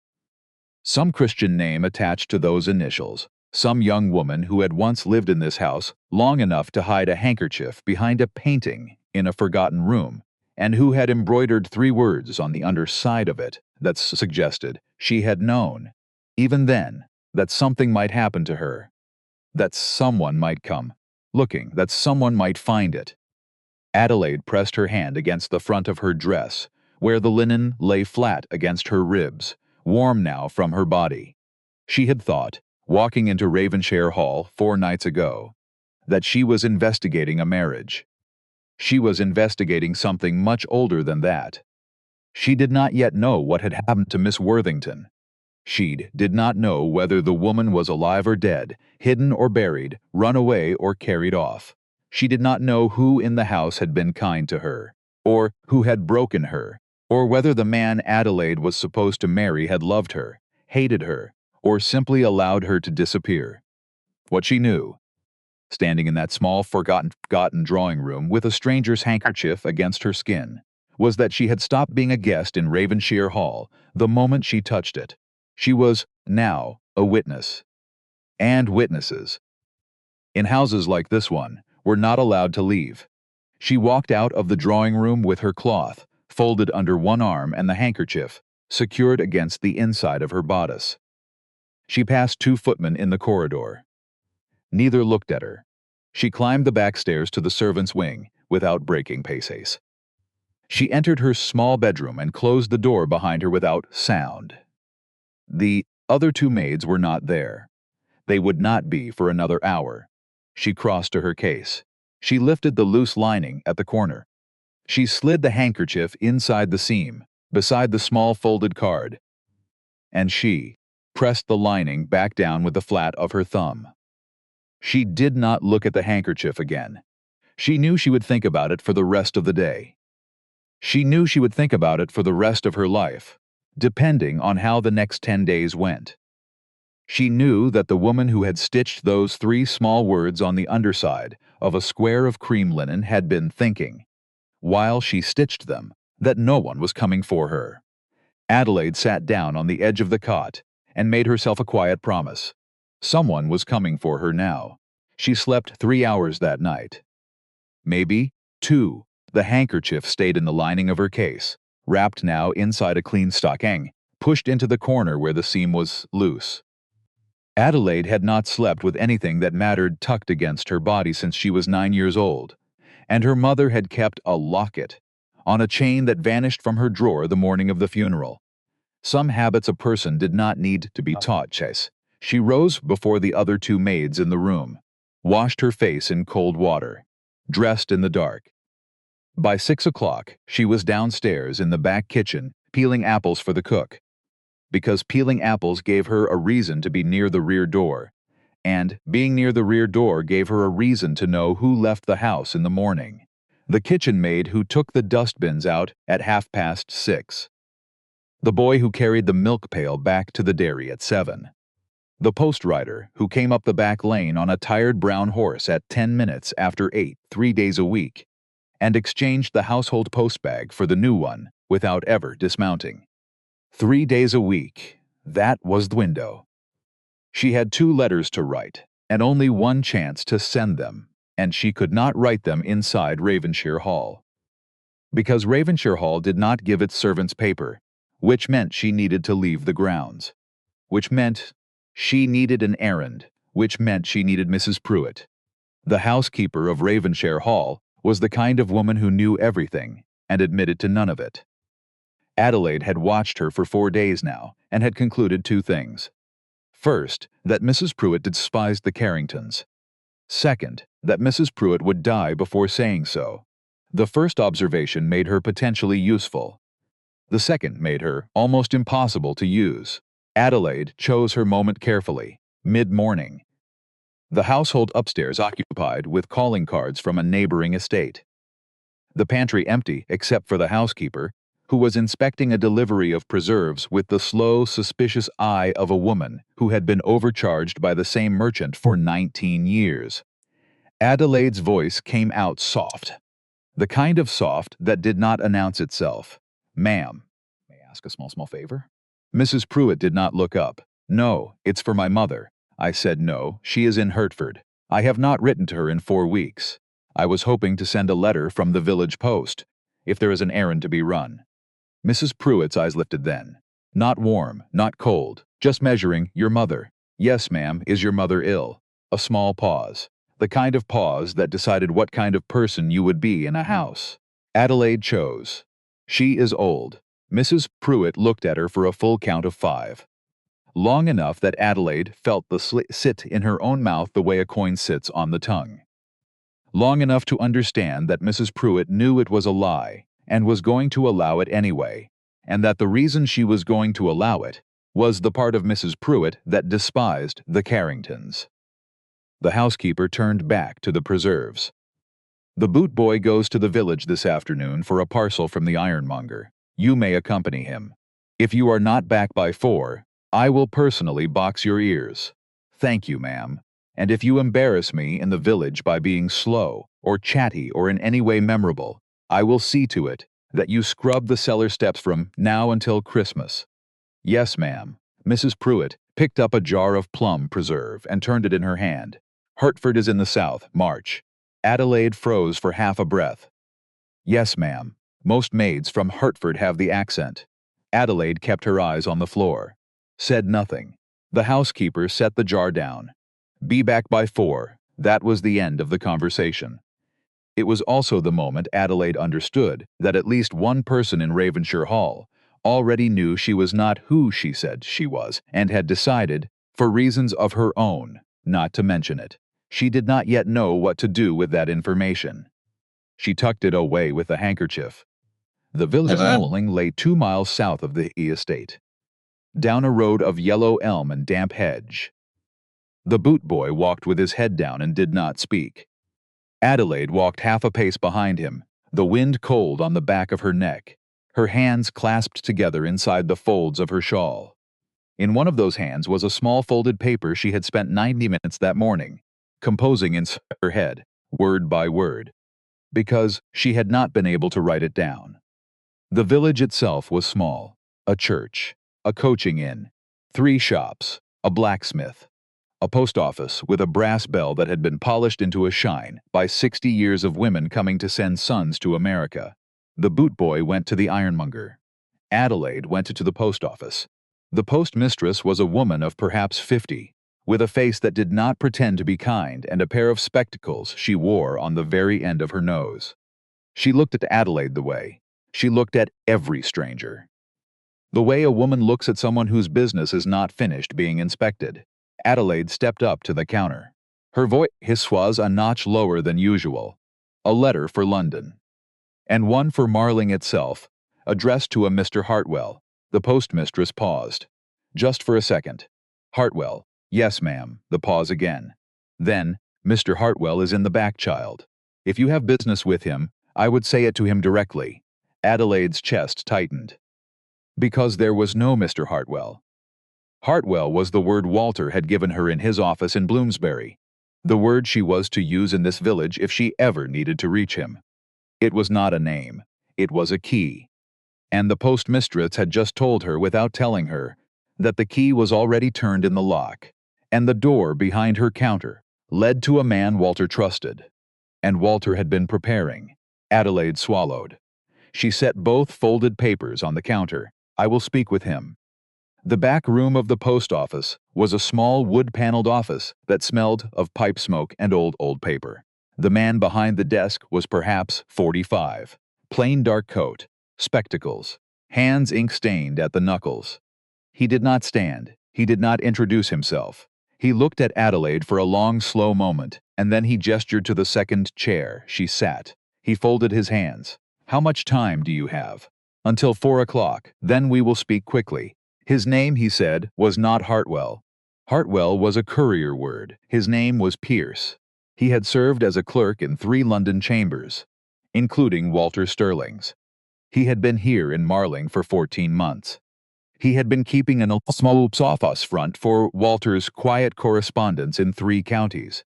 Some Christian name attached to those initials. Some young woman who had once lived in this house long enough to hide a handkerchief behind a painting in a forgotten room, and who had embroidered 3 words on the underside of it that suggested she had known, even then, that something might happen to her, that someone might come, looking, that someone might find it. Adelaide pressed her hand against the front of her dress, where the linen lay flat against her ribs, warm now from her body. She had thought, walking into Ravenshire Hall 4 nights ago, that she was investigating a marriage. She was investigating something much older than that. She did not yet know what had happened to Miss Worthington. She did not know whether the woman was alive or dead, hidden or buried, run away or carried off. She did not know who in the house had been kind to her, or who had broken her, or whether the man Adelaide was supposed to marry had loved her, hated her, or simply allowed her to disappear. What she knew, standing in that small, forgotten drawing room with a stranger's handkerchief against her skin, was that she had stopped being a guest in Ravenshire Hall the moment she touched it. She was, now, a witness. And witnesses, in houses like this one, were not allowed to leave. She walked out of the drawing room with her cloth, folded under one arm, and the handkerchief, secured against the inside of her bodice. She passed 2 footmen in the corridor. Neither looked at her. She climbed the back stairs to the servants' wing without breaking pace. She entered her small bedroom and closed the door behind her without sound. The other 2 maids were not there. They would not be for another hour. She crossed to her case. She lifted the loose lining at the corner. She slid the handkerchief inside the seam, beside the small folded card, and she pressed the lining back down with the flat of her thumb. She did not look at the handkerchief again. She knew she would think about it for the rest of the day. She knew she would think about it for the rest of her life, depending on how the next 10 days went. She knew that the woman who had stitched those 3 small words on the underside of a square of cream linen had been thinking, while she stitched them, that no one was coming for her. Adelaide sat down on the edge of the cot and made herself a quiet promise. Someone was coming for her now. She slept 3 hours that night. Maybe 2. The handkerchief stayed in the lining of her case, wrapped now inside a clean stocking, pushed into the corner where the seam was loose. Adelaide had not slept with anything that mattered tucked against her body since she was 9 years old, and her mother had kept a locket on a chain that vanished from her drawer the morning of the funeral. Some habits a person did not need to be taught. She rose before the other 2 maids in the room, washed her face in cold water, dressed in the dark. By 6 o'clock, she was downstairs in the back kitchen peeling apples for the cook, because peeling apples gave her a reason to be near the rear door, and being near the rear door gave her a reason to know who left the house in the morning. The kitchen maid who took the dustbins out at 6:30. The boy who carried the milk pail back to the dairy at 7. The post rider, who came up the back lane on a tired brown horse at 10 minutes after 8, 3 days a week, and exchanged the household postbag for the new one without ever dismounting. 3 days a week, that was the window. She had 2 letters to write, and only one chance to send them, and she could not write them inside Ravenshire Hall. Because Ravenshire Hall did not give its servants paper, which meant she needed to leave the grounds, which meant she needed an errand, which meant she needed Mrs. Pruitt. The housekeeper of Ravenshire Hall was the kind of woman who knew everything and admitted to none of it. Adelaide had watched her for 4 days now and had concluded 2 things. First, that Mrs. Pruitt despised the Carringtons. Second, that Mrs. Pruitt would die before saying so. The first observation made her potentially useful. The second made her almost impossible to use. Adelaide chose her moment carefully, mid-morning. The household upstairs occupied with calling cards from a neighboring estate. The pantry empty except for the housekeeper, who was inspecting a delivery of preserves with the slow, suspicious eye of a woman who had been overcharged by the same merchant for 19 years. Adelaide's voice came out soft. The kind of soft that did not announce itself. "Ma'am, may I ask a small favor?" Mrs. Pruitt did not look up. "No, it's for my mother." I said no, she is in Hertford. I have not written to her in 4 weeks. I was hoping to send a letter from the village post, if there is an errand to be run. Mrs. Pruitt's eyes lifted then. Not warm, not cold, just measuring your mother. "Yes, ma'am, is your mother ill?" A small pause. The kind of pause that decided what kind of person you would be in a house. Adelaide chose. "She is old." Mrs. Pruitt looked at her for a full count of 5. Long enough that Adelaide felt the sit in her own mouth the way a coin sits on the tongue. Long enough to understand that Mrs. Pruitt knew it was a lie and was going to allow it anyway, and that the reason she was going to allow it was the part of Mrs. Pruitt that despised the Carringtons. The housekeeper turned back to the preserves. "The boot boy goes to the village this afternoon for a parcel from the ironmonger. You may accompany him. If you are not back by 4, I will personally box your ears. Thank you, ma'am. And if you embarrass me in the village by being slow, or chatty, or in any way memorable, I will see to it that you scrub the cellar steps from now until Christmas." "Yes, ma'am." Mrs. Pruitt picked up a jar of plum preserve and turned it in her hand. "Hertford is in the south, March." Adelaide froze for half a breath. "Yes, ma'am. Most maids from Hertford have the accent." Adelaide kept her eyes on the floor. Said nothing. The housekeeper set the jar down. "Be back by 4. That was the end of the conversation. It was also the moment Adelaide understood that at least one person in Ravenshire Hall already knew she was not who she said she was and had decided, for reasons of her own, not to mention it. She did not yet know what to do with that information. She tucked it away with a handkerchief. The village of Unsettling lay 2 miles south of the estate, down a road of yellow elm and damp hedge. The boot boy walked with his head down and did not speak. Adelaide walked half a pace behind him, the wind cold on the back of her neck, her hands clasped together inside the folds of her shawl. In one of those hands was a small folded paper she had spent 90 minutes that morning, composing in her head, word by word, because she had not been able to write it down. The village itself was small: a church, a coaching inn, 3 shops, a blacksmith, a post office with a brass bell that had been polished into a shine by 60 years of women coming to send sons to America. The boot boy went to the ironmonger. Adelaide went to the post office. The postmistress was a woman of perhaps 50, with a face that did not pretend to be kind and a pair of spectacles she wore on the very end of her nose. She looked at Adelaide the way she looked at every stranger. The way a woman looks at someone whose business is not finished being inspected. Adelaide stepped up to the counter. Her voice was a notch lower than usual. "A letter for London." "And one for Marling itself, addressed to a Mr. Hartwell." The postmistress paused. "Just for a second. Hartwell." "Yes, ma'am." The pause again. Then, "Mr. Hartwell is in the back, child. If you have business with him, I would say it to him directly." Adelaide's chest tightened. Because there was no Mr. Hartwell. Hartwell was the word Walter had given her in his office in Bloomsbury, the word she was to use in this village if she ever needed to reach him. It was not a name, it was a key. And the postmistress had just told her, without telling her, that the key was already turned in the lock, and the door behind her counter led to a man Walter trusted. And Walter had been preparing. Adelaide swallowed. She set both folded papers on the counter. I will speak with him. The back room of the post office was a small wood-paneled office that smelled of pipe smoke and old paper. The man behind the desk was perhaps 45. Plain dark coat, spectacles, hands ink-stained at the knuckles. He did not stand. He did not introduce himself. He looked at Adelaide for a long, slow moment, and then he gestured to the second chair she sat. He folded his hands. How much time do you have? Until 4 o'clock. Then we will speak quickly. His name, he said, was not Hartwell. Hartwell was a courier word. His name was Pierce. He had served as a clerk in 3 London chambers, including Walter Stirling's. He had been here in Marling for 14 months. He had been keeping an small office front for Walter's quiet correspondence in 3 counties,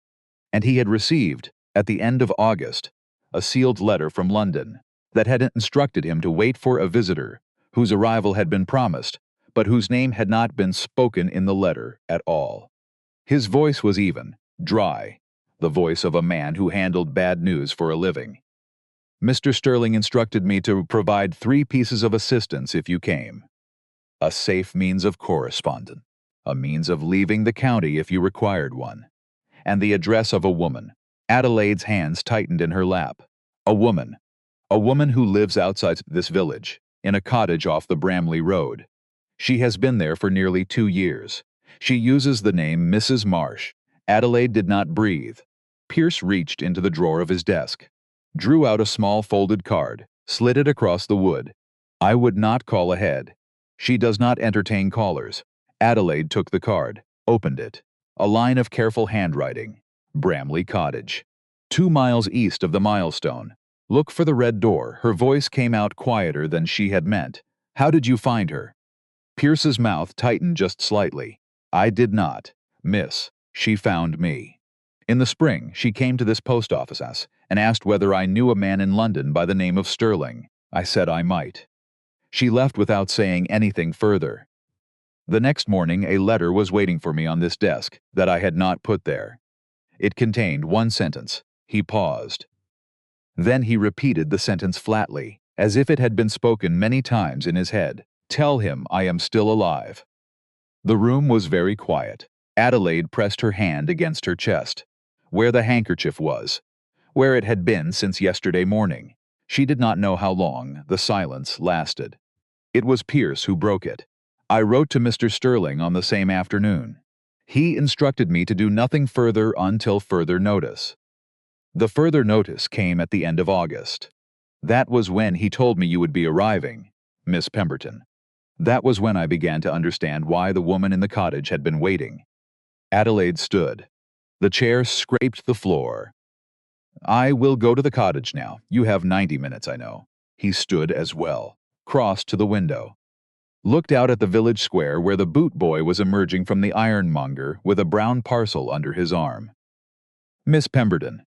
and he had received, at the end of August, a sealed letter from London that had instructed him to wait for a visitor whose arrival had been promised, but whose name had not been spoken in the letter at all. His voice was even, dry, the voice of a man who handled bad news for a living. Mr. Stirling instructed me to provide 3 pieces of assistance if you came. A safe means of correspondence, a means of leaving the county if you required one, and the address of a woman. Adelaide's hands tightened in her lap. A woman who lives outside this village, in a cottage off the Bramley Road. She has been there for nearly 2 years. She uses the name Mrs. Marsh. Adelaide did not breathe. Pierce reached into the drawer of his desk, drew out a small folded card, slid it across the wood. I would not call ahead. She does not entertain callers. Adelaide took the card, opened it. A line of careful handwriting. Bramley Cottage. 2 miles east of the milestone. Look for the red door. Her voice came out quieter than she had meant. How did you find her? Pierce's mouth tightened just slightly. I did not, miss. She found me. In the spring, she came to this post office and asked whether I knew a man in London by the name of Stirling. I said I might. She left without saying anything further. The next morning, a letter was waiting for me on this desk that I had not put there. It contained 1 sentence. He paused. Then he repeated the sentence flatly, as if it had been spoken many times in his head. Tell him I am still alive. The room was very quiet. Adelaide pressed her hand against her chest, where the handkerchief was, where it had been since yesterday morning. She did not know how long the silence lasted. It was Pierce who broke it. I wrote to Mr. Stirling on the same afternoon. He instructed me to do nothing further until further notice. The further notice came at the end of August. That was when he told me you would be arriving, Miss Pemberton. That was when I began to understand why the woman in the cottage had been waiting. Adelaide stood. The chair scraped the floor. I will go to the cottage now. You have 90 minutes, I know. He stood as well, crossed to the window, looked out at the village square where the boot boy was emerging from the ironmonger with a brown parcel under his arm. Miss Pemberton.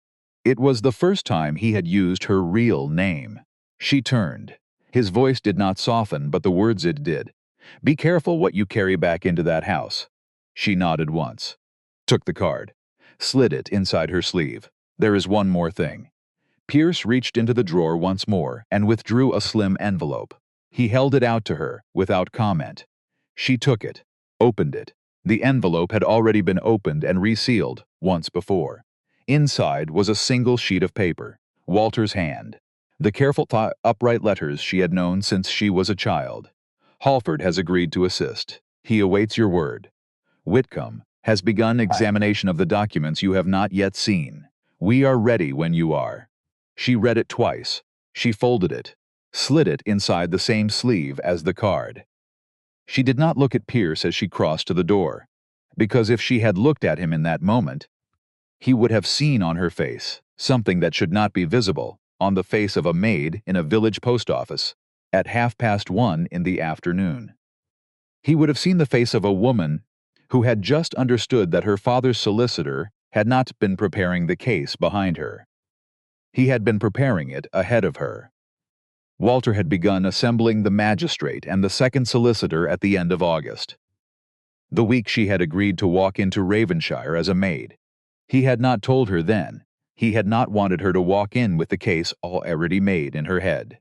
It was the first time he had used her real name. She turned. His voice did not soften, but the words it did. Be careful what you carry back into that house. She nodded once, took the card, slid it inside her sleeve. There is one more thing. Pierce reached into the drawer once more and withdrew a slim envelope. He held it out to her without comment. She took it, opened it. The envelope had already been opened and resealed once before. Inside was a single sheet of paper, Walter's hand, the careful, upright letters she had known since she was a child. Halford has agreed to assist. He awaits your word. Whitcomb has begun examination of the documents you have not yet seen. We are ready when you are. She read it twice. She folded it, slid it inside the same sleeve as the card. She did not look at Pierce as she crossed to the door, because if she had looked at him in that moment, he would have seen on her face something that should not be visible on the face of a maid in a village post office at 1:30 in the afternoon. He would have seen the face of a woman who had just understood that her father's solicitor had not been preparing the case behind her. He had been preparing it ahead of her. Walter had begun assembling the magistrate and the second solicitor at the end of August, the week she had agreed to walk into Ravenshire as a maid. He had not told her then. He had not wanted her to walk in with the case already made in her head.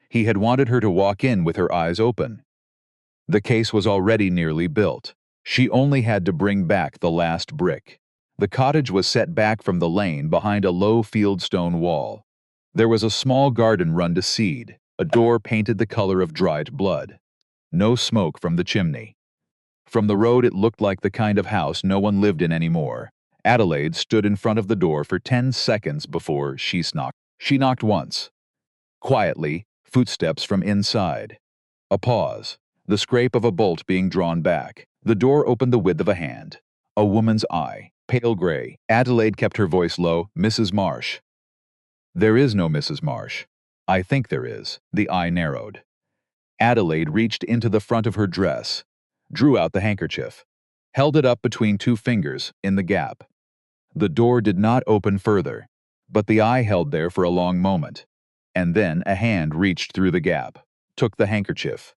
He had wanted her to walk in with her eyes open. The case was already nearly built. She only had to bring back the last brick. The cottage was set back from the lane behind a low fieldstone wall. There was a small garden run to seed, a door painted the color of dried blood. No smoke from the chimney. From the road it looked like the kind of house no one lived in anymore. Adelaide stood in front of the door for 10 seconds before she knocked. She knocked once. Quietly, footsteps from inside. A pause. The scrape of a bolt being drawn back. The door opened the width of a hand. A woman's eye, pale gray. Adelaide kept her voice low. Mrs. Marsh. There is no Mrs. Marsh. I think there is. The eye narrowed. Adelaide reached into the front of her dress, drew out the handkerchief, held it up between two fingers in the gap. The door did not open further, but the eye held there for a long moment, and then a hand reached through the gap, took the handkerchief.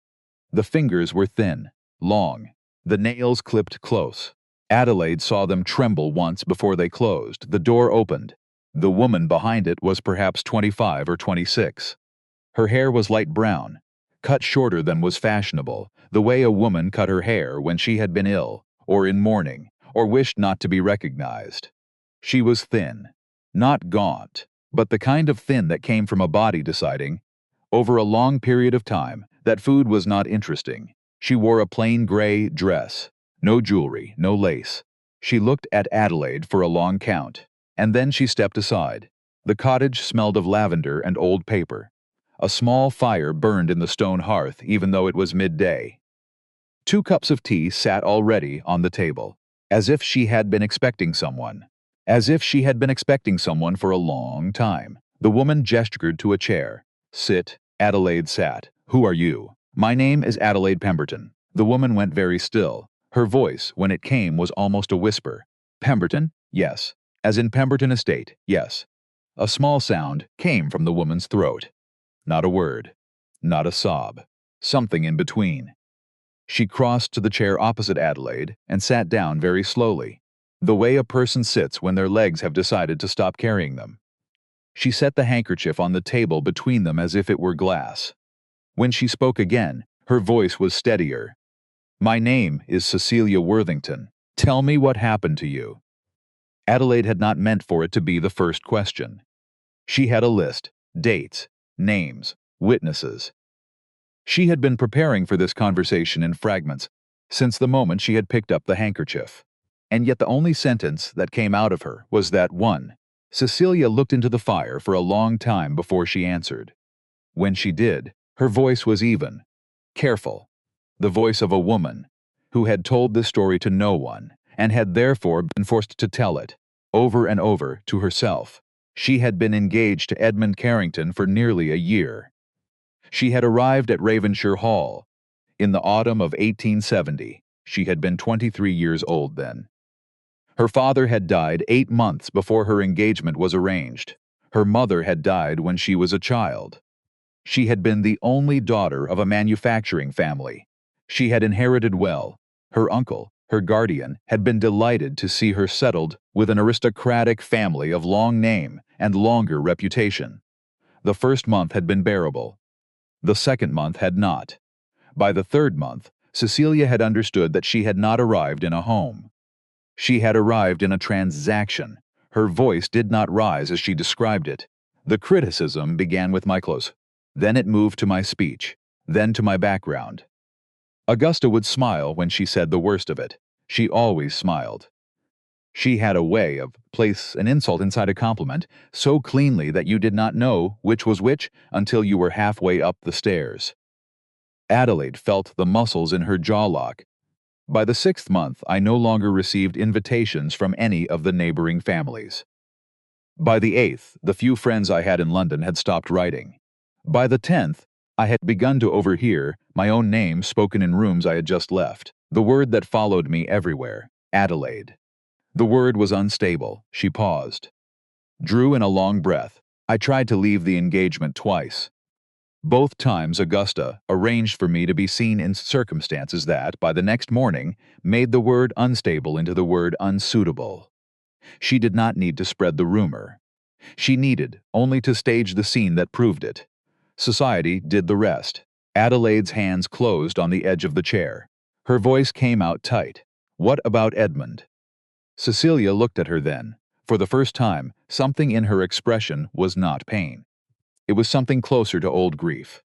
The fingers were thin, long, the nails clipped close. Adelaide saw them tremble once before they closed. The door opened. The woman behind it was perhaps 25 or 26. Her hair was light brown, cut shorter than was fashionable, the way a woman cut her hair when she had been ill, or in mourning, or wished not to be recognized. She was thin, not gaunt, but the kind of thin that came from a body deciding, over a long period of time, that food was not interesting. She wore a plain gray dress, no jewelry, no lace. She looked at Adelaide for a long count, and then she stepped aside. The cottage smelled of lavender and old paper. A small fire burned in the stone hearth even though it was midday. 2 cups of tea sat already on the table, as if she had been expecting someone. As if she had been expecting someone for a long time. The woman gestured to a chair. Sit. Adelaide sat. Who are you? My name is Adelaide Pemberton. The woman went very still. Her voice, when it came, was almost a whisper. Pemberton? Yes. As in Pemberton Estate? Yes. A small sound came from the woman's throat. Not a word. Not a sob. Something in between. She crossed to the chair opposite Adelaide and sat down very slowly, the way a person sits when their legs have decided to stop carrying them. She set the handkerchief on the table between them as if it were glass. When she spoke again, her voice was steadier. My name is Cecilia Worthington. Tell me what happened to you. Adelaide had not meant for it to be the first question. She had a list, dates, names, witnesses. She had been preparing for this conversation in fragments since the moment she had picked up the handkerchief. And yet the only sentence that came out of her was that one. Cecilia looked into the fire for a long time before she answered. When she did, her voice was even, careful, the voice of a woman who had told this story to no one and had therefore been forced to tell it, over and over, to herself. She had been engaged to Edmund Carrington for nearly a year. She had arrived at Ravenshire Hall in the autumn of 1870. She had been 23 years old then. Her father had died 8 months before her engagement was arranged. Her mother had died when she was a child. She had been the only daughter of a manufacturing family. She had inherited well. Her uncle, her guardian, had been delighted to see her settled with an aristocratic family of long name and longer reputation. The first month had been bearable. The second month had not. By the third month, Cecilia had understood that she had not arrived in a home. She had arrived in a transaction. Her voice did not rise as she described it. The criticism began with my clothes. Then it moved to my speech. Then to my background. Augusta would smile when she said the worst of it. She always smiled. She had a way of place an insult inside a compliment so cleanly that you did not know which was which until you were halfway up the stairs. Adelaide felt the muscles in her jaw lock. By the 6th month, I no longer received invitations from any of the neighboring families. By the 8th, the few friends I had in London had stopped writing. By the 10th, I had begun to overhear my own name spoken in rooms I had just left. The word that followed me everywhere. Adelaide. The word was unstable. She paused. Drew in a long breath. I tried to leave the engagement twice. Both times Augusta arranged for me to be seen in circumstances that, by the next morning, made the word unstable into the word unsuitable. She did not need to spread the rumor. She needed only to stage the scene that proved it. Society did the rest. Adelaide's hands closed on the edge of the chair. Her voice came out tight. What about Edmund? Cecilia looked at her then. For the first time, something in her expression was not pain. It was something closer to old grief.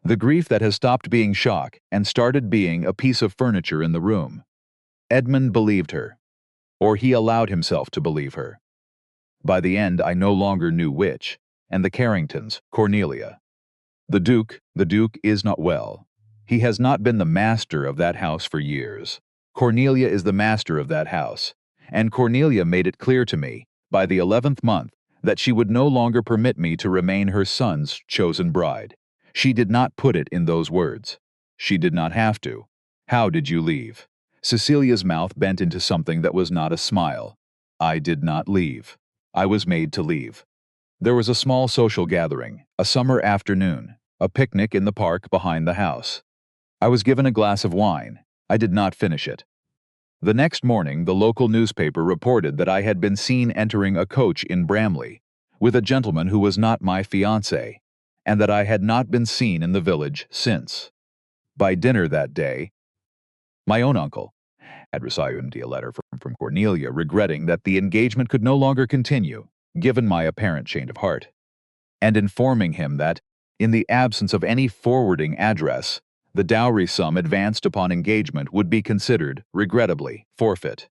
The grief that has stopped being shock and started being a piece of furniture in the room. Edmund believed her. Or he allowed himself to believe her. By the end, I no longer knew which. And the Carringtons, Cornelia. The Duke is not well. He has not been the master of that house for years. Cornelia is the master of that house. And Cornelia made it clear to me, by the 11th month, that she would no longer permit me to remain her son's chosen bride. She did not put it in those words. She did not have to. How did you leave? Cecilia's mouth bent into something that was not a smile. I did not leave. I was made to leave. There was a small social gathering, a summer afternoon, a picnic in the park behind the house. I was given a glass of wine. I did not finish it. The next morning, the local newspaper reported that I had been seen entering a coach in Bramley with a gentleman who was not my fiancé, and that I had not been seen in the village since. By dinner that day, my own uncle had received a letter from Cornelia regretting that the engagement could no longer continue, given my apparent change of heart, and informing him that, in the absence of any forwarding address, the dowry sum advanced upon engagement would be considered, regrettably, forfeit.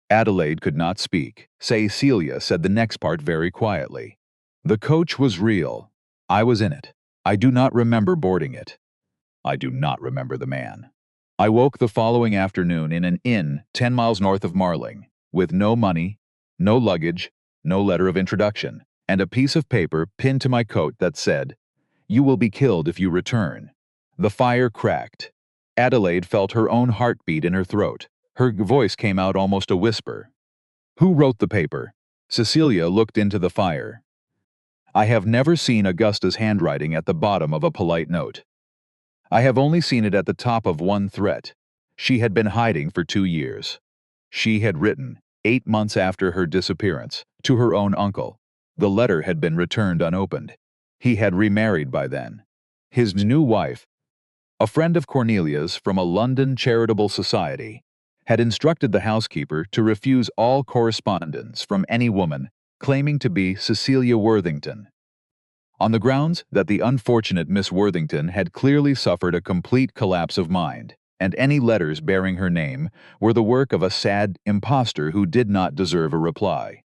Adelaide could not speak. Cecilia said the next part very quietly. The coach was real. I was in it. I do not remember boarding it. I do not remember the man. I woke the following afternoon in an inn 10 miles north of Marling, with no money, no luggage, no letter of introduction, and a piece of paper pinned to my coat that said, "You will be killed if you return." The fire cracked. Adelaide felt her own heartbeat in her throat. Her voice came out almost a whisper. Who wrote the paper? Cecilia looked into the fire. I have never seen Augusta's handwriting at the bottom of a polite note. I have only seen it at the top of one threat. She had been hiding for 2 years. She had written, 8 months after her disappearance, to her own uncle. The letter had been returned unopened. He had remarried by then. His new wife, a friend of Cornelia's from a London charitable society, had instructed the housekeeper to refuse all correspondence from any woman claiming to be Cecilia Worthington, on the grounds that the unfortunate Miss Worthington had clearly suffered a complete collapse of mind, and any letters bearing her name were the work of a sad impostor who did not deserve a reply.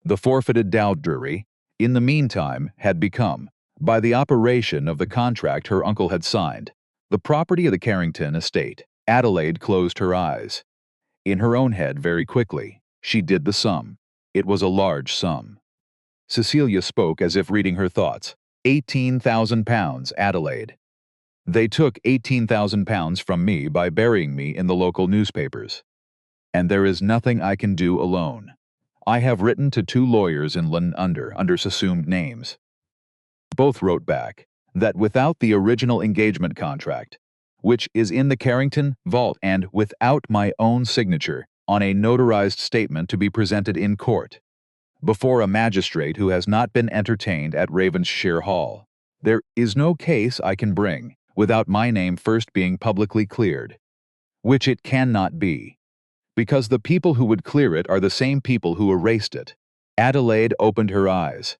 The forfeited dowry, in the meantime, had become, by the operation of the contract her uncle had signed, the property of the Carrington estate. Adelaide closed her eyes. In her own head, very quickly, she did the sum. It was a large sum. Cecilia spoke as if reading her thoughts. £18,000, Adelaide. They took £18,000 from me by burying me in the local newspapers. And there is nothing I can do alone. I have written to 2 lawyers in London under assumed names. Both wrote back that without the original engagement contract, which is in the Carrington vault, and without my own signature on a notarized statement to be presented in court, before a magistrate who has not been entertained at Ravenshire Hall, there is no case I can bring without my name first being publicly cleared, which it cannot be, because the people who would clear it are the same people who erased it. Adelaide opened her eyes.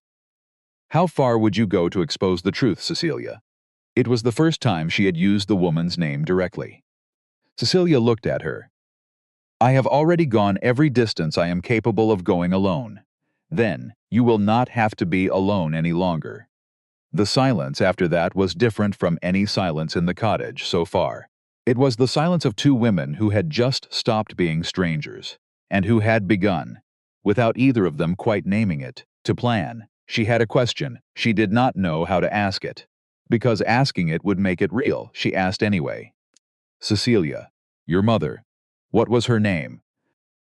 How far would you go to expose the truth, Cecilia? It was the first time she had used the woman's name directly. Cecilia looked at her. I have already gone every distance I am capable of going alone. Then, you will not have to be alone any longer. The silence after that was different from any silence in the cottage so far. It was the silence of 2 women who had just stopped being strangers, and who had begun, without either of them quite naming it, to plan. She had a question. She did not know how to ask it. Because asking it would make it real, she asked anyway. Cecilia, your mother, what was her name?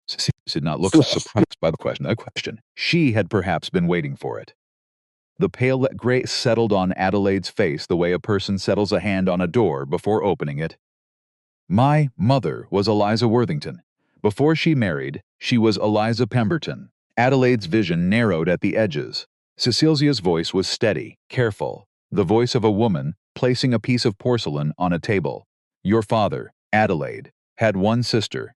Cecilia did not look surprised by the question. She had perhaps been waiting for it. The pale gray settled on Adelaide's face the way a person settles a hand on a door before opening it. My mother was Eliza Worthington. Before she married, she was Eliza Pemberton. Adelaide's vision narrowed at the edges. Cecilia's voice was steady, careful, the voice of a woman placing a piece of porcelain on a table. Your father, Adelaide, had one sister.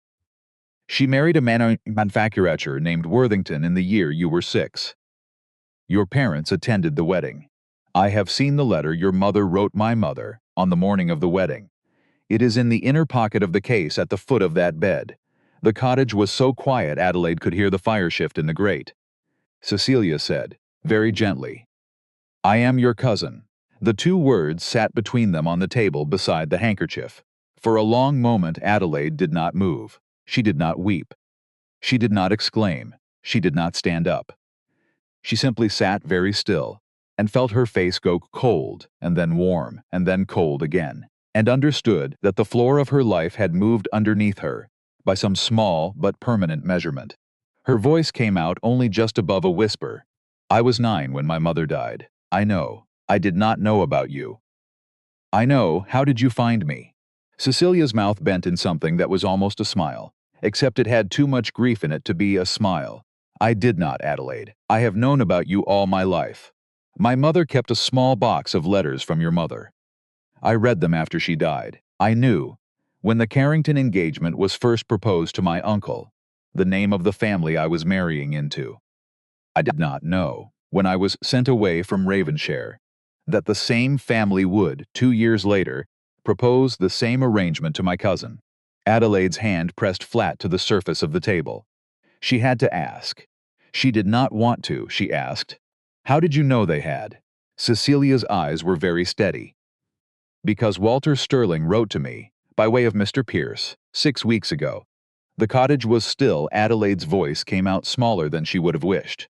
She married a manufacturer named Worthington in the year you were 6. Your parents attended the wedding. I have seen the letter your mother wrote my mother on the morning of the wedding. It is in the inner pocket of the case at the foot of that bed. The cottage was so quiet Adelaide could hear the fire shift in the grate. Cecilia said, very gently, I am your cousin. The 2 words sat between them on the table beside the handkerchief. For a long moment Adelaide did not move. She did not weep. She did not exclaim. She did not stand up. She simply sat very still, and felt her face go cold, and then warm, and then cold again, and understood that the floor of her life had moved underneath her, by some small but permanent measurement. Her voice came out only just above a whisper. I was 9 when my mother died. I know. I did not know about you. I know. How did you find me? Cecilia's mouth bent in something that was almost a smile, except it had too much grief in it to be a smile. I did not, Adelaide. I have known about you all my life. My mother kept a small box of letters from your mother. I read them after she died. I knew. When the Carrington engagement was first proposed to my uncle, the name of the family I was marrying into. I did not know, when I was sent away from Ravenshire, that the same family would, 2 years later, propose the same arrangement to my cousin. Adelaide's hand pressed flat to the surface of the table. She had to ask. She did not want to, she asked. How did you know they had? Cecilia's eyes were very steady. Because Walter Sterling wrote to me, by way of Mr. Pierce, 6 weeks ago. The cottage was still. Adelaide's voice came out smaller than she would have wished.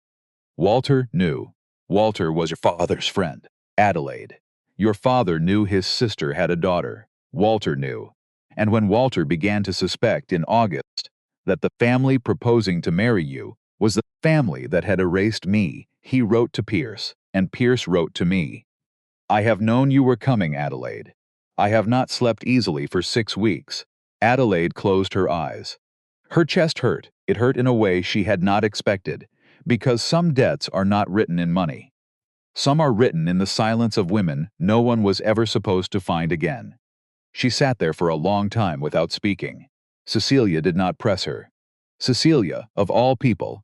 Walter knew. Walter was your father's friend. Adelaide. Your father knew his sister had a daughter. Walter knew. And when Walter began to suspect in August that the family proposing to marry you was the family that had erased me, he wrote to Pierce, and Pierce wrote to me. I have known you were coming, Adelaide. I have not slept easily for 6 weeks. Adelaide closed her eyes. Her chest hurt. It hurt in a way she had not expected, because some debts are not written in money. Some are written in the silence of women no one was ever supposed to find again. She sat there for a long time without speaking. Cecilia did not press her. Cecilia, of all people,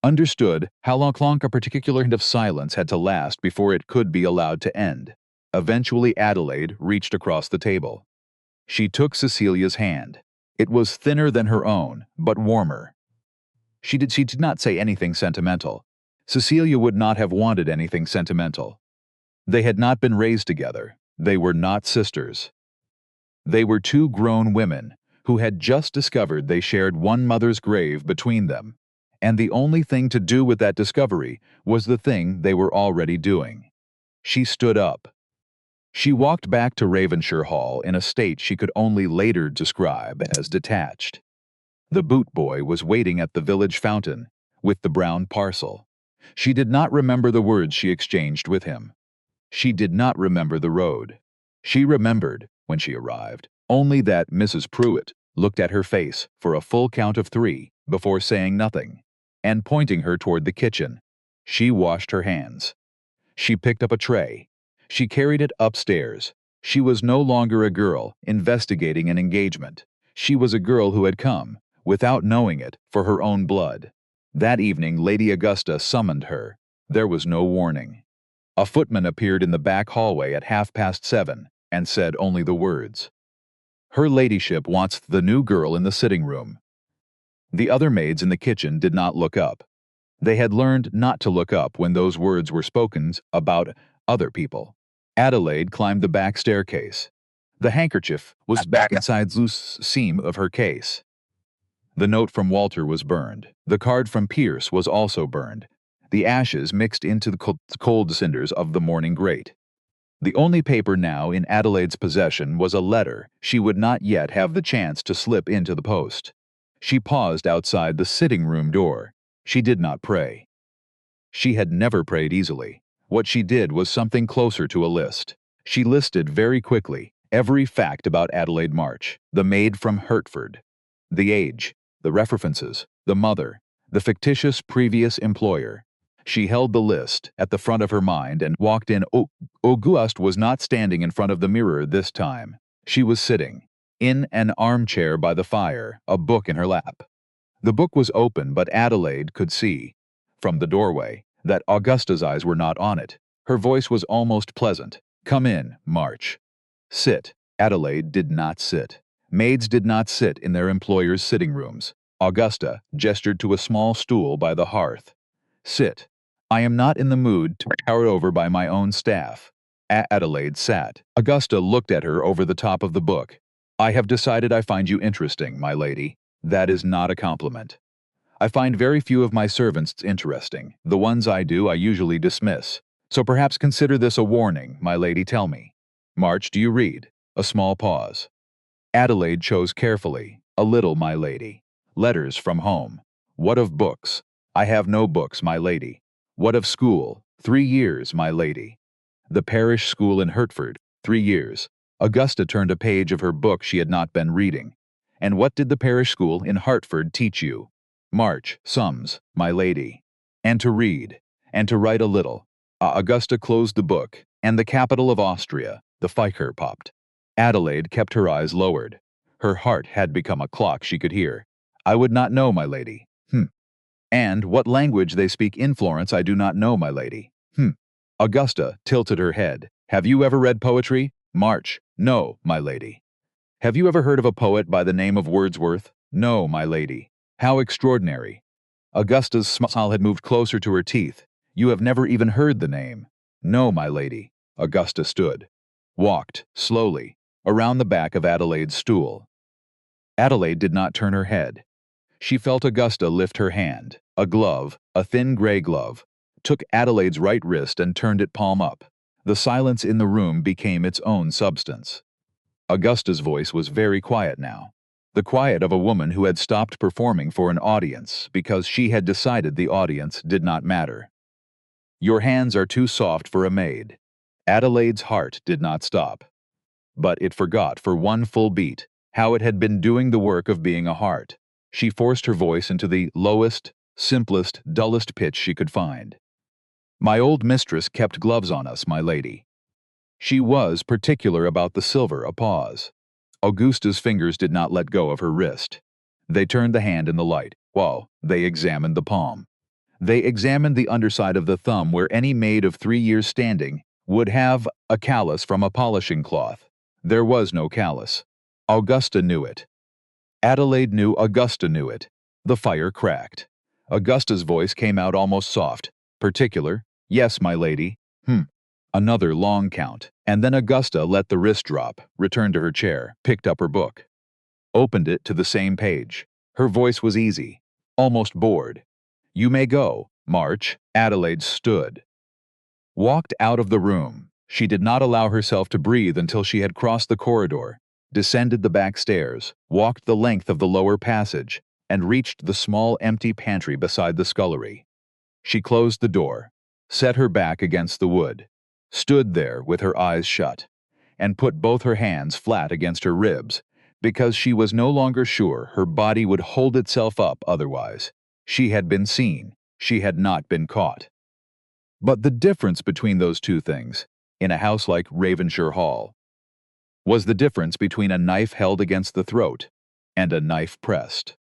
understood how long a particular hint of silence had to last before it could be allowed to end. Eventually Adelaide reached across the table. She took Cecilia's hand. It was thinner than her own, but warmer. She did not say anything sentimental. Cecilia would not have wanted anything sentimental. They had not been raised together. They were not sisters. They were 2 grown women who had just discovered they shared one mother's grave between them, and the only thing to do with that discovery was the thing they were already doing. She stood up. She walked back to Ravenshire Hall in a state she could only later describe as detached. The boot boy was waiting at the village fountain with the brown parcel. She did not remember the words she exchanged with him. She did not remember the road. She remembered, when she arrived, only that Mrs. Pruitt looked at her face for a full count of 3 before saying nothing, and pointing her toward the kitchen. She washed her hands. She picked up a tray. She carried it upstairs. She was no longer a girl investigating an engagement. She was a girl who had come, without knowing it, for her own blood. That evening Lady Augusta summoned her. There was no warning. A footman appeared in the back hallway at 7:30 and said only the words, Her ladyship wants the new girl in the sitting room. The other maids in the kitchen did not look up. They had learned not to look up when those words were spoken about other people. Adelaide climbed the back staircase. The handkerchief was back inside the loose seam of her case. The note from Walter was burned. The card from Pierce was also burned. The ashes mixed into the cold cinders of the morning grate. The only paper now in Adelaide's possession was a letter she would not yet have the chance to slip into the post. She paused outside the sitting-room door. She did not pray. She had never prayed easily. What she did was something closer to a list. She listed very quickly every fact about Adelaide March, the maid from Hertford, the age, the references, the mother, the fictitious previous employer. She held the list at the front of her mind and walked in. Auguste was not standing in front of the mirror this time. She was sitting in an armchair by the fire, a book in her lap. The book was open, but Adelaide could see, from the doorway, that Augusta's eyes were not on it. Her voice was almost pleasant. "Come in, March." "Sit." Adelaide did not sit. Maids did not sit in their employers' sitting rooms. Augusta gestured to a small stool by the hearth. "Sit. I am not in the mood to be powered over by my own staff." Adelaide sat. Augusta looked at her over the top of the book. "I have decided I find you interesting, my lady. That is not a compliment. I find very few of my servants interesting. The ones I do, I usually dismiss. So perhaps consider this a warning, my lady. Tell me. March, do you read?" A small pause. Adelaide chose carefully. "A little, my lady." "Letters from home." "What of books?" "I have no books, my lady." "What of school?" 3 years, my lady." "The parish school in Hertford." 3 years. Augusta turned a page of her book she had not been reading. "And what did the parish school in Hertford teach you?" "March, sums, my lady." "And to read, and to write a little." Augusta closed the book, and the capital of Austria, the Ficher, popped. Adelaide kept her eyes lowered. Her heart had become a clock she could hear. "I would not know, my lady." "And what language they speak in Florence I do not know, my lady." Augusta tilted her head. "Have you ever read poetry?" March, "No, my lady." "Have you ever heard of a poet by the name of Wordsworth?" "No, my lady." "How extraordinary." Augusta's smile had moved closer to her teeth. "You have never even heard the name." "No, my lady." Augusta stood, walked, slowly, around the back of Adelaide's stool. Adelaide did not turn her head. She felt Augusta lift her hand, a glove, a thin gray glove, took Adelaide's right wrist and turned it palm up. The silence in the room became its own substance. Augusta's voice was very quiet now, the quiet of a woman who had stopped performing for an audience because she had decided the audience did not matter. "Your hands are too soft for a maid." Adelaide's heart did not stop, but it forgot for one full beat how it had been doing the work of being a heart. She forced her voice into the lowest, simplest, dullest pitch she could find. "My old mistress kept gloves on us, my lady. She was particular about the silver." A pause. Augusta's fingers did not let go of her wrist. They turned the hand in the light. Whoa, they examined the palm. They examined the underside of the thumb where any maid of 3 years' standing would have a callus from a polishing cloth. There was no callus. Augusta knew it. Adelaide knew Augusta knew it. The fire cracked. Augusta's voice came out almost soft. "Particular? Yes, my lady." Another long count, and then Augusta let the wrist drop, returned to her chair, picked up her book, opened it to the same page. Her voice was easy, almost bored. "You may go, March." Adelaide stood, walked out of the room. She did not allow herself to breathe until she had crossed the corridor, descended the back stairs, walked the length of the lower passage, and reached the small empty pantry beside the scullery. She closed the door, set her back against the wood, stood there with her eyes shut, and put both her hands flat against her ribs, because she was no longer sure her body would hold itself up otherwise. She had been seen, she had not been caught. But the difference between those two things, in a house like Ravenshire Hall, was the difference between a knife held against the throat and a knife pressed.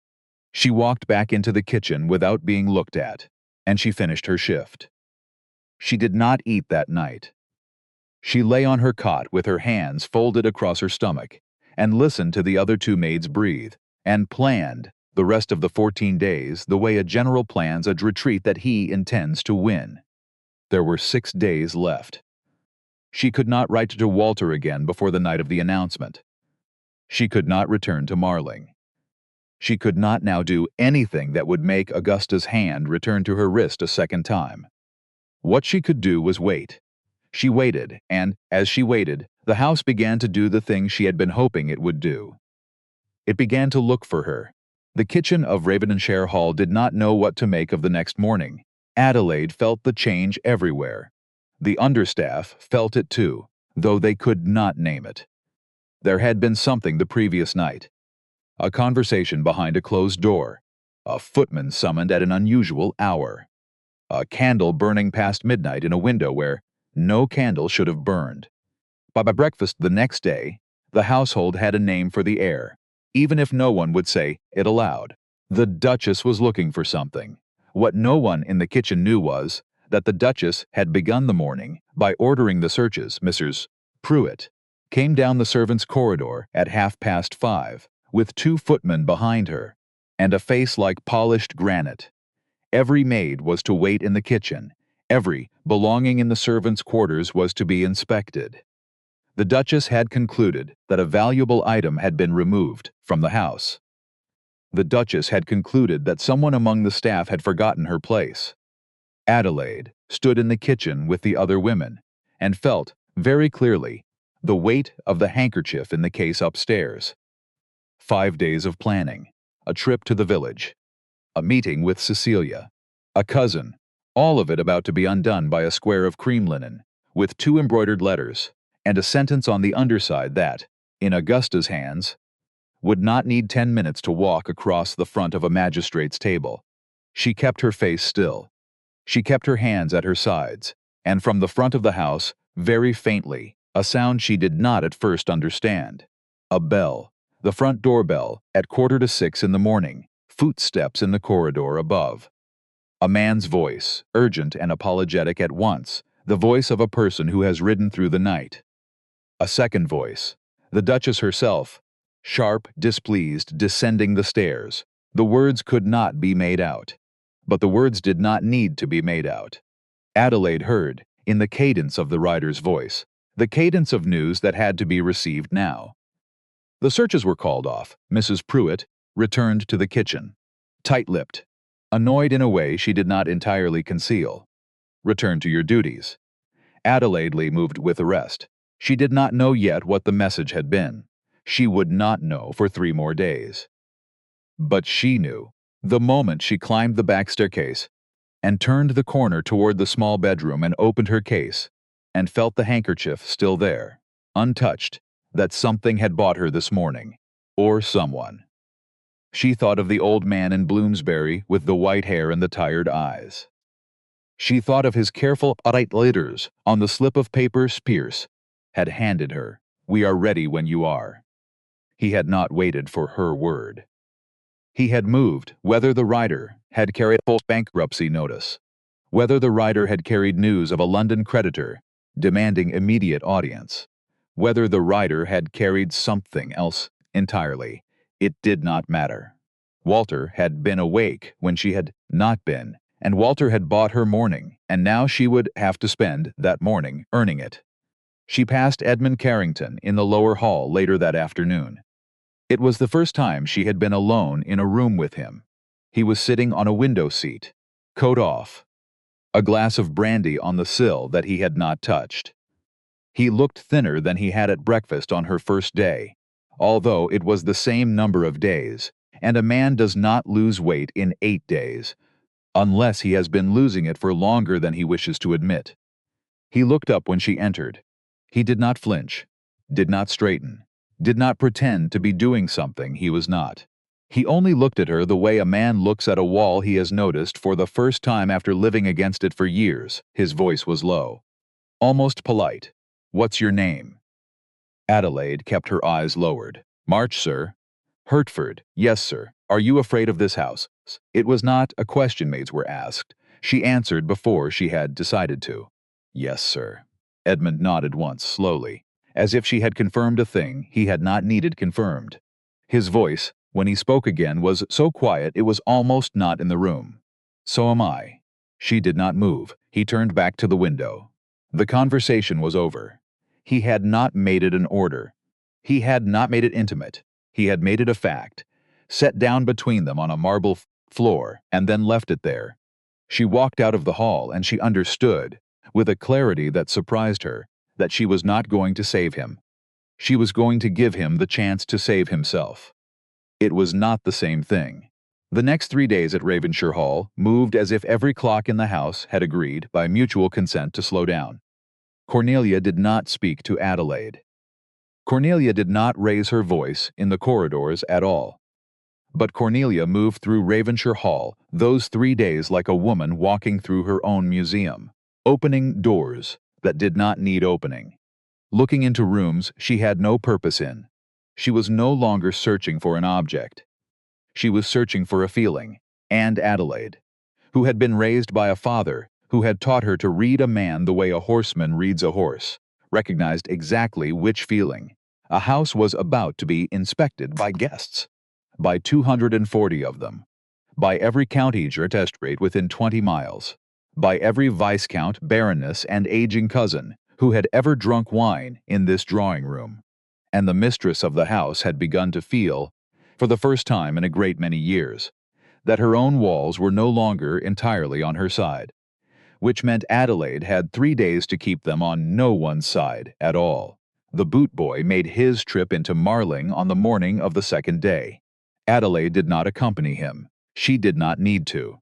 She walked back into the kitchen without being looked at, and she finished her shift. She did not eat that night. She lay on her cot with her hands folded across her stomach and listened to the other 2 maids breathe and planned the rest of the 14 days the way a general plans a retreat that he intends to win. There were 6 days left. She could not write to Walter again before the night of the announcement. She could not return to Marling. She could not now do anything that would make Augusta's hand return to her wrist a second time. What she could do was wait. She waited, and, as she waited, the house began to do the thing she had been hoping it would do. It began to look for her. The kitchen of Ravenshire Hall did not know what to make of the next morning. Adelaide felt the change everywhere. The understaff felt it too, though they could not name it. There had been something the previous night. A conversation behind a closed door. A footman summoned at an unusual hour. A candle burning past midnight in a window where no candle should have burned. By breakfast the next day, the household had a name for the heir, even if no one would say it aloud. The Duchess was looking for something. What no one in the kitchen knew was that the Duchess had begun the morning by ordering the searches. Mrs. Pruitt came down the servants' corridor at 5:30, with 2 footmen behind her, and a face like polished granite. Every maid was to wait in the kitchen. Every belonging in the servants' quarters was to be inspected. The Duchess had concluded that a valuable item had been removed from the house. The Duchess had concluded that someone among the staff had forgotten her place. Adelaide stood in the kitchen with the other women and felt, very clearly, the weight of the handkerchief in the case upstairs. 5 days of planning, a trip to the village, a meeting with Cecilia, a cousin, all of it about to be undone by a square of cream linen, with 2 embroidered letters, and a sentence on the underside that, in Augusta's hands, would not need 10 minutes to walk across the front of a magistrate's table. She kept her face still. She kept her hands at her sides, and from the front of the house, very faintly, a sound she did not at first understand. A bell, the front door bell, at 5:45 in the morning, footsteps in the corridor above. A man's voice, urgent and apologetic at once, the voice of a person who has ridden through the night. A second voice, the Duchess herself, sharp, displeased, descending the stairs. The words could not be made out. But the words did not need to be made out. Adelaide heard, in the cadence of the rider's voice, the cadence of news that had to be received now. The searches were called off. Mrs. Pruitt returned to the kitchen, tight-lipped, annoyed in a way she did not entirely conceal. Return to your duties. Adelaide moved with the rest. She did not know yet what the message had been. She would not know for 3 more days. But she knew, the moment she climbed the back staircase and turned the corner toward the small bedroom and opened her case and felt the handkerchief still there, untouched, that something had bought her this morning, or someone. She thought of the old man in Bloomsbury with the white hair and the tired eyes. She thought of his careful right letters on the slip of paper Pierce had handed her. We are ready when you are. He had not waited for her word. He had moved, whether the rider had carried a bankruptcy notice, whether the rider had carried news of a London creditor demanding immediate audience, whether the rider had carried something else entirely. It did not matter. Walter had been awake when she had not been, and Walter had bought her mourning, and now she would have to spend that morning earning it. She passed Edmund Carrington in the lower hall later that afternoon. It was the first time she had been alone in a room with him. He was sitting on a window seat, coat off, a glass of brandy on the sill that he had not touched. He looked thinner than he had at breakfast on her first day, although it was the same number of days, and a man does not lose weight in 8 days, unless he has been losing it for longer than he wishes to admit. He looked up when she entered. He did not flinch, did not straighten, did not pretend to be doing something he was not. He only looked at her the way a man looks at a wall he has noticed for the first time after living against it for years. His voice was low, almost polite. What's your name? Adelaide kept her eyes lowered. March, sir. Hertford. Yes, sir. Are you afraid of this house? It was not a question maids were asked. She answered before she had decided to. Yes, sir. Edmund nodded once, slowly, as if she had confirmed a thing he had not needed confirmed. His voice, when he spoke again, was so quiet it was almost not in the room. So am I. She did not move. He turned back to the window. The conversation was over. He had not made it an order. He had not made it intimate. He had made it a fact, set down between them on a marble floor, and then left it there. She walked out of the hall, and she understood, with a clarity that surprised her, that she was not going to save him. She was going to give him the chance to save himself. It was not the same thing. The next 3 days at Ravenshire Hall moved as if every clock in the house had agreed by mutual consent to slow down. Cornelia did not speak to Adelaide. Cornelia did not raise her voice in the corridors at all. But Cornelia moved through Ravenshire Hall those 3 days like a woman walking through her own museum, opening doors that did not need opening, looking into rooms she had no purpose in. She was no longer searching for an object. She was searching for a feeling, and Adelaide, who had been raised by a father who had taught her to read a man the way a horseman reads a horse, recognized exactly which feeling. A house was about to be inspected by guests, by 240 of them, by every county magistrate within 20 miles, by every viscount, baroness, and aging cousin who had ever drunk wine in this drawing room. And the mistress of the house had begun to feel, for the first time in a great many years, that her own walls were no longer entirely on her side, which meant Adelaide had 3 days to keep them on no one's side at all. The boot boy made his trip into Marling on the morning of the second day. Adelaide did not accompany him. She did not need to.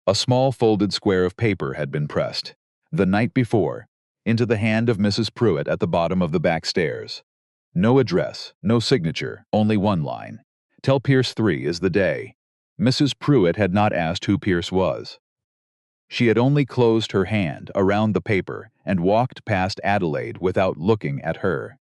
A small folded square of paper had been pressed, the night before, into the hand of Mrs. Pruitt at the bottom of the back stairs. No address, no signature, only one line. "Tell Pierce 3 is the day." Mrs. Pruitt had not asked who Pierce was. She had only closed her hand around the paper and walked past Adelaide without looking at her.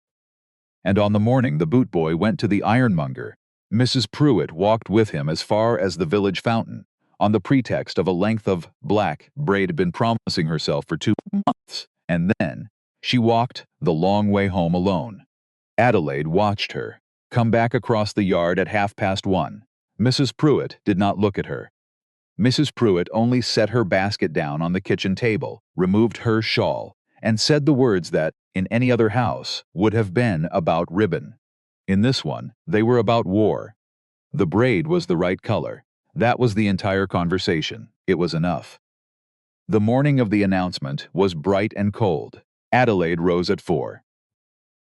And on the morning the boot boy went to the ironmonger, Mrs. Pruitt walked with him as far as the village fountain, on the pretext of a length of black braid had been promising herself for 2 months, and then she walked the long way home alone. Adelaide watched her come back across the yard at 1:30. Mrs. Pruitt did not look at her. Mrs. Pruitt only set her basket down on the kitchen table, removed her shawl, and said the words that, in any other house, would have been about ribbon. In this one, they were about war. The braid was the right color. That was the entire conversation. It was enough. The morning of the announcement was bright and cold. Adelaide rose at 4.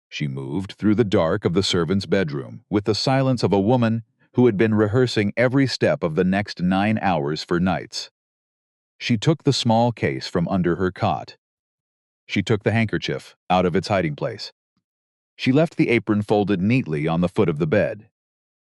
She moved through the dark of the servant's bedroom with the silence of a woman who had been rehearsing every step of the next 9 hours for nights. She took the small case from under her cot. She took the handkerchief out of its hiding place. She left the apron folded neatly on the foot of the bed.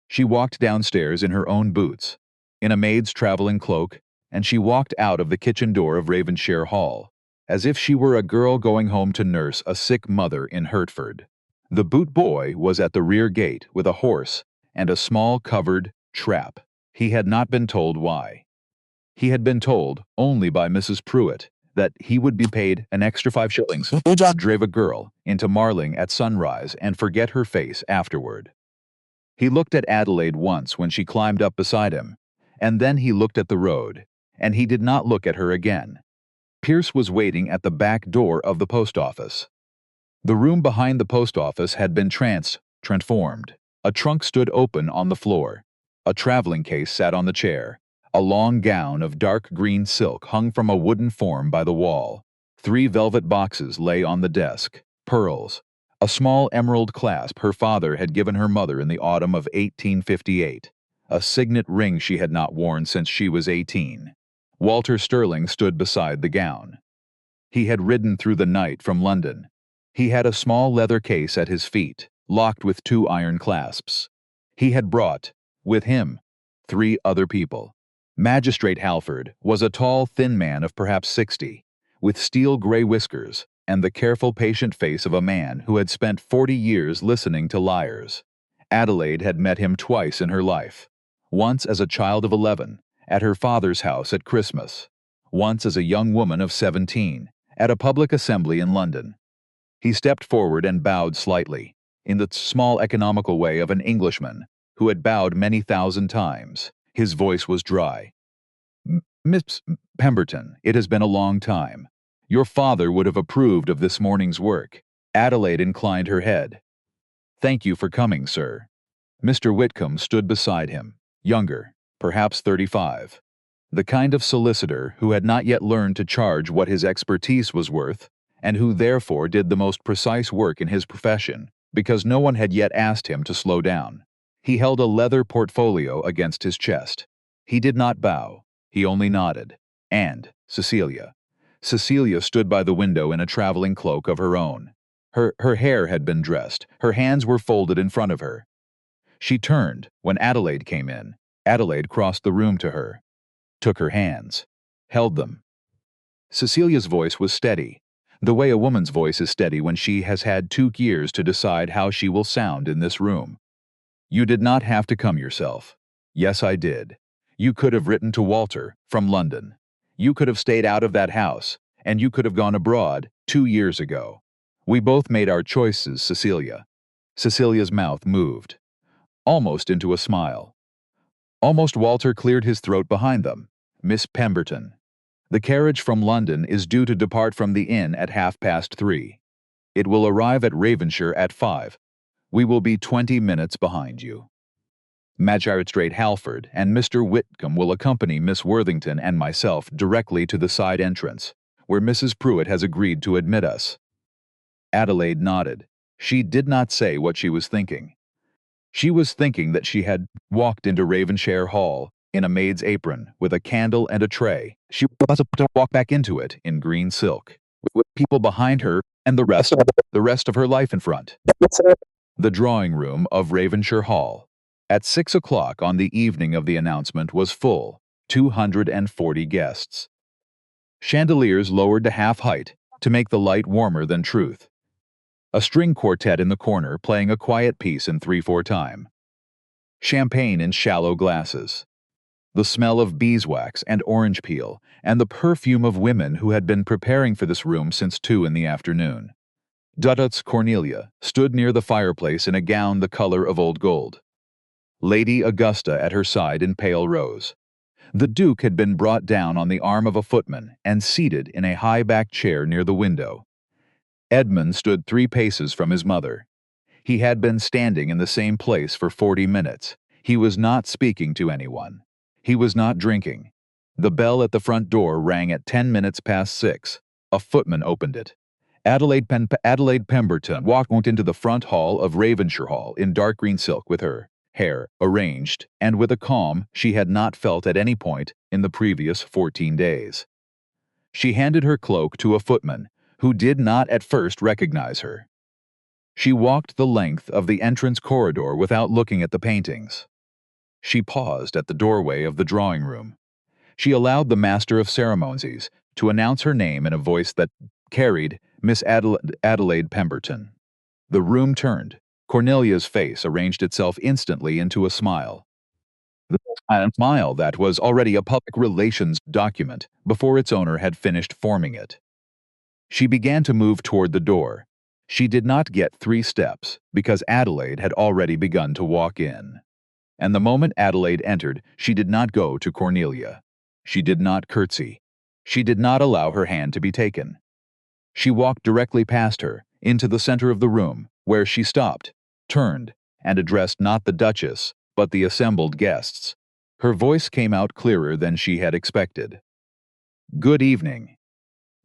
She walked downstairs in her own boots, in a maid's traveling cloak, and she walked out of the kitchen door of Ravenshire Hall, as if she were a girl going home to nurse a sick mother in Hertford. The boot boy was at the rear gate with a horse and a small covered trap. He had not been told why. He had been told, only by Mrs. Pruitt, that he would be paid an extra 5 shillings to drive a girl into Marling at sunrise and forget her face afterward. He looked at Adelaide once when she climbed up beside him, and then he looked at the road, and he did not look at her again. Pierce was waiting at the back door of the post office. The room behind the post office had been transformed. A trunk stood open on the floor. A traveling case sat on the chair. A long gown of dark green silk hung from a wooden form by the wall. 3 velvet boxes lay on the desk. Pearls. A small emerald clasp her father had given her mother in the autumn of 1858. A signet ring she had not worn since she was 18. Walter Sterling stood beside the gown. He had ridden through the night from London. He had a small leather case at his feet, locked with 2 iron clasps. He had brought, with him, 3 other people. Magistrate Halford was a tall, thin man of perhaps 60, with steel-gray whiskers and the careful, patient face of a man who had spent 40 years listening to liars. Adelaide had met him twice in her life, once as a child of 11, at her father's house at Christmas, once as a young woman of 17, at a public assembly in London. He stepped forward and bowed slightly, in the small economical way of an Englishman who had bowed many thousand times. His voice was dry. "Miss Pemberton, it has been a long time. Your father would have approved of this morning's work." Adelaide inclined her head. "Thank you for coming, sir." Mr. Whitcomb stood beside him, younger, perhaps 35. The kind of solicitor who had not yet learned to charge what his expertise was worth, and who therefore did the most precise work in his profession, because no one had yet asked him to slow down. He held a leather portfolio against his chest. He did not bow, he only nodded. And Cecilia. Cecilia stood by the window in a traveling cloak of her own. Her hair had been dressed, her hands were folded in front of her. She turned when Adelaide came in. Adelaide crossed the room to her, took her hands, held them. Cecilia's voice was steady, the way a woman's voice is steady when she has had 2 years to decide how she will sound in this room. You did not have to come yourself. Yes, I did. You could have written to Walter, from London. You could have stayed out of that house, and you could have gone abroad 2 years ago. We both made our choices, Cecilia. Cecilia's mouth moved, almost into a smile. Almost Walter cleared his throat behind them. Miss Pemberton. The carriage from London is due to depart from the inn at 3:30. It will arrive at Ravenshire at 5. We will be 20 minutes behind you. Magistrate Halford and Mr. Whitcomb will accompany Miss Worthington and myself directly to the side entrance, where Mrs. Pruitt has agreed to admit us. Adelaide nodded. She did not say what she was thinking. She was thinking that she had walked into Ravenshire Hall in a maid's apron with a candle and a tray. She was about to walk back into it in green silk, with people behind her and the rest of her life in front. The drawing room of Ravenshire Hall, at 6 o'clock on the evening of the announcement, was full, 240 guests. Chandeliers lowered to half height to make the light warmer than truth. A string quartet in the corner playing a quiet piece in 3/4 time. Champagne in shallow glasses. The smell of beeswax and orange peel, and the perfume of women who had been preparing for this room since 2 in the afternoon. Duchess Cornelia stood near the fireplace in a gown the color of old gold. Lady Augusta at her side in pale rose. The Duke had been brought down on the arm of a footman and seated in a high-backed chair near the window. Edmund stood 3 paces from his mother. He had been standing in the same place for 40 minutes. He was not speaking to anyone. He was not drinking. The bell at the front door rang at 10 minutes past 6. A footman opened it. Adelaide Pemberton walked into the front hall of Ravenshire Hall in dark green silk with her hair arranged and with a calm she had not felt at any point in the previous 14 days. She handed her cloak to a footman who did not at first recognize her. She walked the length of the entrance corridor without looking at the paintings. She paused at the doorway of the drawing room. She allowed the master of ceremonies to announce her name in a voice that carried Miss Adelaide Pemberton. The room turned. Cornelia's face arranged itself instantly into a smile. A smile that was already a public relations document before its owner had finished forming it. She began to move toward the door. She did not get 3 steps because Adelaide had already begun to walk in. And the moment Adelaide entered, she did not go to Cornelia. She did not curtsy. She did not allow her hand to be taken. She walked directly past her, into the center of the room, where she stopped, turned, and addressed not the Duchess, but the assembled guests. Her voice came out clearer than she had expected. Good evening.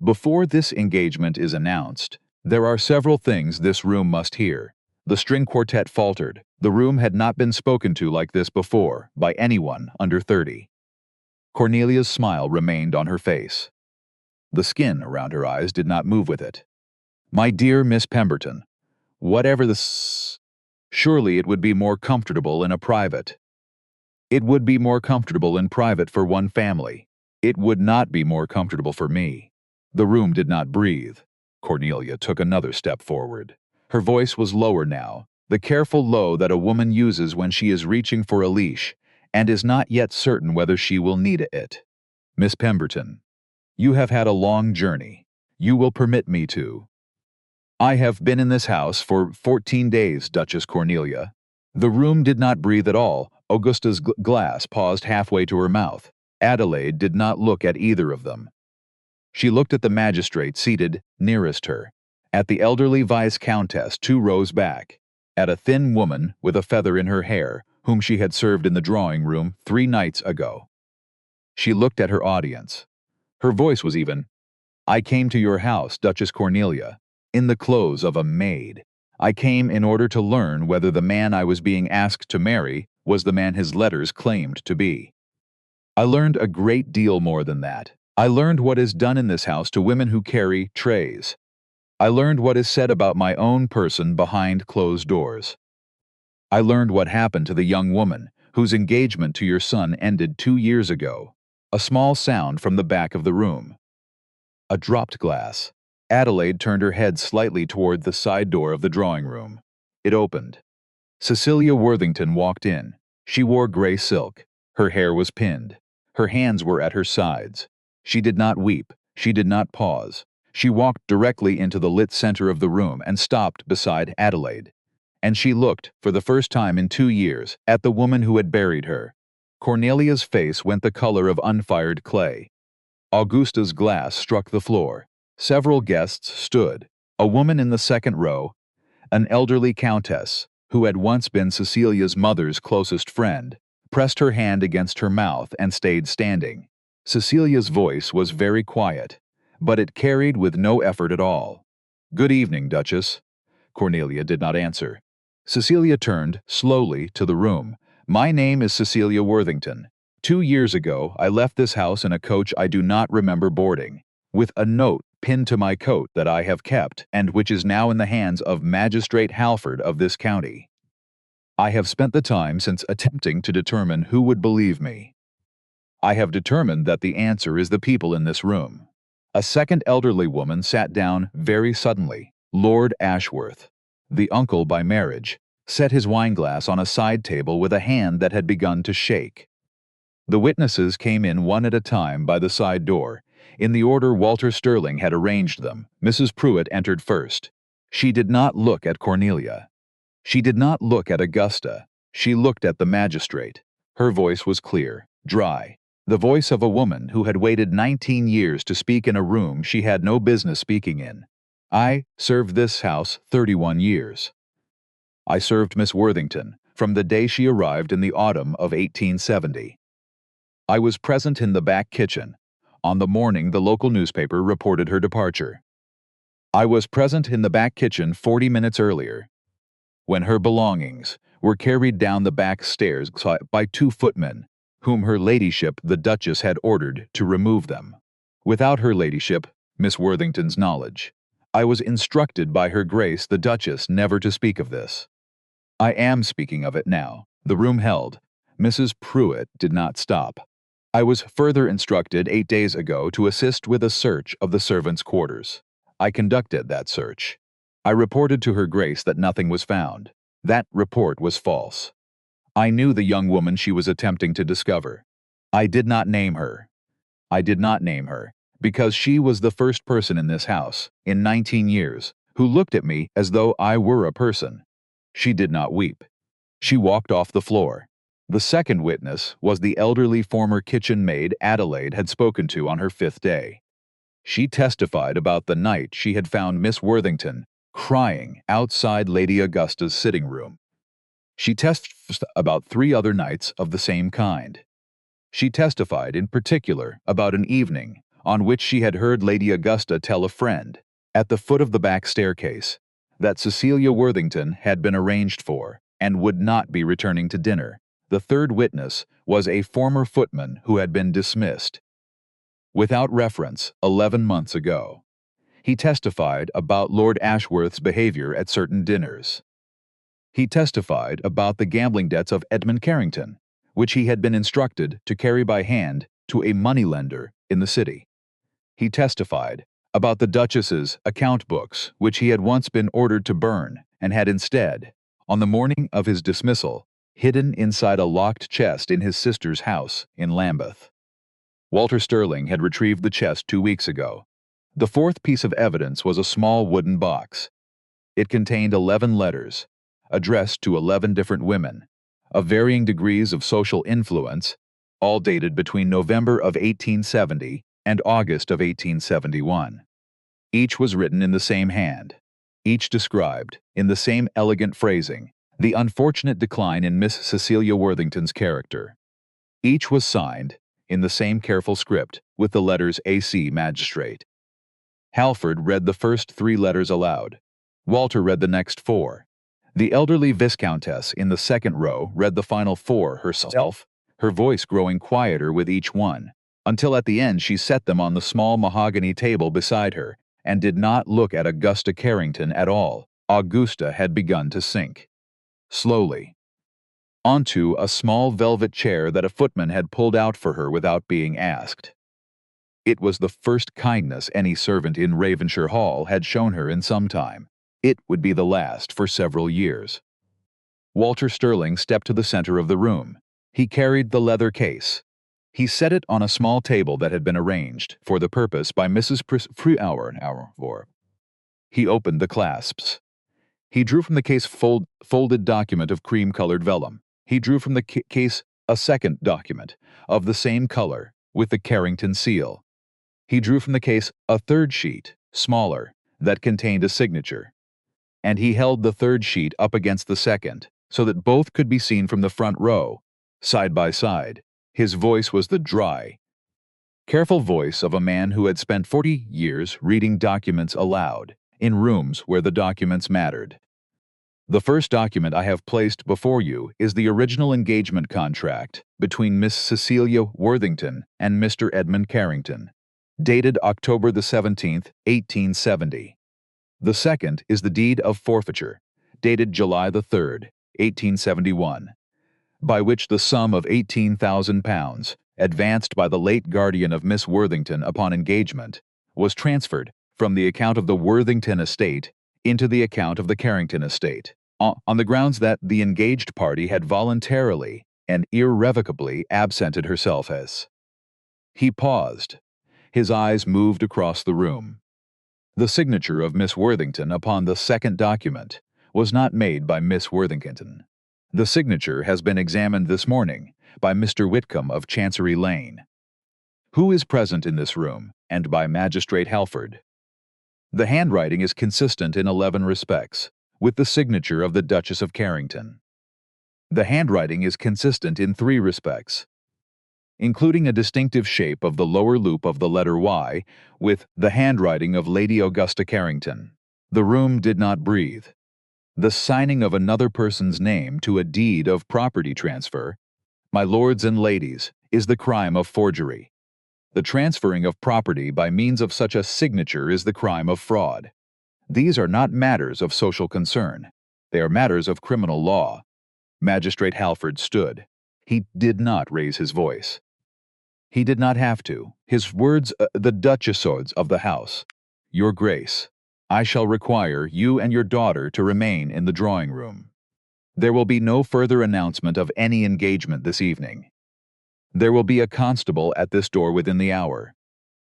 Before this engagement is announced, there are several things this room must hear. The string quartet faltered. The room had not been spoken to like this before, by anyone under 30. Cornelia's smile remained on her face. The skin around her eyes did not move with it. My dear Miss Pemberton, whatever surely it would be more comfortable in a private. It would be more comfortable in private for one family. It would not be more comfortable for me. The room did not breathe. Cornelia took another step forward. Her voice was lower now, the careful low that a woman uses when she is reaching for a leash and is not yet certain whether she will need it. Miss Pemberton, you have had a long journey. You will permit me to. I have been in this house for 14 days, Duchess Cornelia. The room did not breathe at all. Augusta's glass paused halfway to her mouth. Adelaide did not look at either of them. She looked at the magistrate seated nearest her, at the elderly Viscountess 2 rows back, at a thin woman with a feather in her hair whom she had served in the drawing room 3 nights ago. She looked at her audience. Her voice was even. "I came to your house, Duchess Cornelia, in the clothes of a maid. I came in order to learn whether the man I was being asked to marry was the man his letters claimed to be. I learned a great deal more than that. I learned what is done in this house to women who carry trays. I learned what is said about my own person behind closed doors. I learned what happened to the young woman whose engagement to your son ended 2 years ago." A small sound from the back of the room. A dropped glass. Adelaide turned her head slightly toward the side door of the drawing room. It opened. Cecilia Worthington walked in. She wore gray silk. Her hair was pinned. Her hands were at her sides. She did not weep. She did not pause. She walked directly into the lit center of the room and stopped beside Adelaide. And she looked, for the first time in 2 years, at the woman who had buried her. Cornelia's face went the color of unfired clay. Augusta's glass struck the floor. Several guests stood. A woman in the second row, an elderly countess, who had once been Cecilia's mother's closest friend, pressed her hand against her mouth and stayed standing. Cecilia's voice was very quiet, but it carried with no effort at all. "Good evening, Duchess." Cornelia did not answer. Cecilia turned slowly to the room. "My name is Cecilia Worthington. 2 years ago, I left this house in a coach I do not remember boarding, with a note pinned to my coat that I have kept and which is now in the hands of Magistrate Halford of this county. I have spent the time since attempting to determine who would believe me. I have determined that the answer is the people in this room." A second elderly woman sat down very suddenly. Lord Ashworth, the uncle by marriage, set his wineglass on a side table with a hand that had begun to shake. The witnesses came in one at a time by the side door, in the order Walter Sterling had arranged them. Mrs. Pruitt entered first. She did not look at Cornelia. She did not look at Augusta. She looked at the magistrate. Her voice was clear, dry, the voice of a woman who had waited 19 years to speak in a room she had no business speaking in. "I served this house 31 years. I served Miss Worthington from the day she arrived in the autumn of 1870. I was present in the back kitchen on the morning the local newspaper reported her departure. I was present in the back kitchen 40 minutes earlier, when her belongings were carried down the back stairs by 2 footmen, whom her ladyship the Duchess had ordered to remove them. Without her ladyship, Miss Worthington's knowledge, I was instructed by her Grace the Duchess never to speak of this. I am speaking of it now." The room held. Mrs. Pruitt did not stop. "I was further instructed 8 days ago to assist with a search of the servants' quarters. I conducted that search. I reported to her Grace that nothing was found. That report was false. I knew the young woman she was attempting to discover. I did not name her. I did not name her, because she was the first person in this house, in 19 years, who looked at me as though I were a person. She did not weep. She walked off the floor. The second witness was the elderly former kitchen maid Adelaide had spoken to on her 5th day. She testified about the night she had found Miss Worthington crying outside Lady Augusta's sitting room. She testified about 3 other nights of the same kind. She testified in particular about an evening on which she had heard Lady Augusta tell a friend, at the foot of the back staircase, that Cecilia Worthington had been arranged for and would not be returning to dinner. The third witness was a former footman who had been dismissed, without reference, 11 months ago. He testified about Lord Ashworth's behavior at certain dinners. He testified about the gambling debts of Edmund Carrington, which he had been instructed to carry by hand to a moneylender in the city. He testified about the Duchess's account books, which he had once been ordered to burn and had instead, on the morning of his dismissal, hidden inside a locked chest in his sister's house in Lambeth. Walter Sterling had retrieved the chest 2 weeks ago. The fourth piece of evidence was a small wooden box. It contained 11 letters, addressed to 11 different women, of varying degrees of social influence, all dated between November of 1870 and August of 1871. Each was written in the same hand. Each described, in the same elegant phrasing, the unfortunate decline in Miss Cecilia Worthington's character. Each was signed, in the same careful script, with the letters AC Magistrate. Halford read the first 3 letters aloud. Walter read the next 4. The elderly Viscountess in the second row read the final 4 herself, her voice growing quieter with each one, until at the end she set them on the small mahogany table beside her, and did not look at Augusta Carrington at all. Augusta had begun to sink. Slowly. Onto a small velvet chair that a footman had pulled out for her without being asked. It was the first kindness any servant in Ravenshire Hall had shown her in some time. It would be the last for several years. Walter Stirling stepped to the center of the room. He carried the leather case. He set it on a small table that had been arranged for the purpose by Mrs. Preauer. He opened the clasps. He drew from the case folded document of cream-colored vellum. He drew from the case a second document of the same color with the Carrington seal. He drew from the case a third sheet, smaller, that contained a signature. And he held the third sheet up against the second, so that both could be seen from the front row, side by side. His voice was the dry, careful voice of a man who had spent 40 years reading documents aloud, in rooms where the documents mattered. The first document I have placed before you is the original engagement contract between Miss Cecilia Worthington and Mr. Edmund Carrington, dated October the 17th, 1870. The second is the deed of forfeiture, dated July the 3rd, 1871, by which the sum of £18,000, advanced by the late guardian of Miss Worthington upon engagement, was transferred from the account of the Worthington estate into the account of the Carrington estate, on the grounds that the engaged party had voluntarily and irrevocably absented herself as. He paused. His eyes moved across the room. The signature of Miss Worthington upon the second document was not made by Miss Worthington. The signature has been examined this morning by Mr. Whitcomb of Chancery Lane, who is present in this room, and by Magistrate Halford. The handwriting is consistent in 11 respects with the signature of the Duchess of Carrington. The handwriting is consistent in 3 respects, including a distinctive shape of the lower loop of the letter Y with the handwriting of Lady Augusta Carrington. The room did not breathe. The signing of another person's name to a deed of property transfer, my lords and ladies, is the crime of forgery. The transferring of property by means of such a signature is the crime of fraud. These are not matters of social concern. They are matters of criminal law. Magistrate Halford stood. He did not raise his voice. He did not have to. His words, the duchesses of the house. Your Grace, I shall require you and your daughter to remain in the drawing-room. There will be no further announcement of any engagement this evening. There will be a constable at this door within the hour.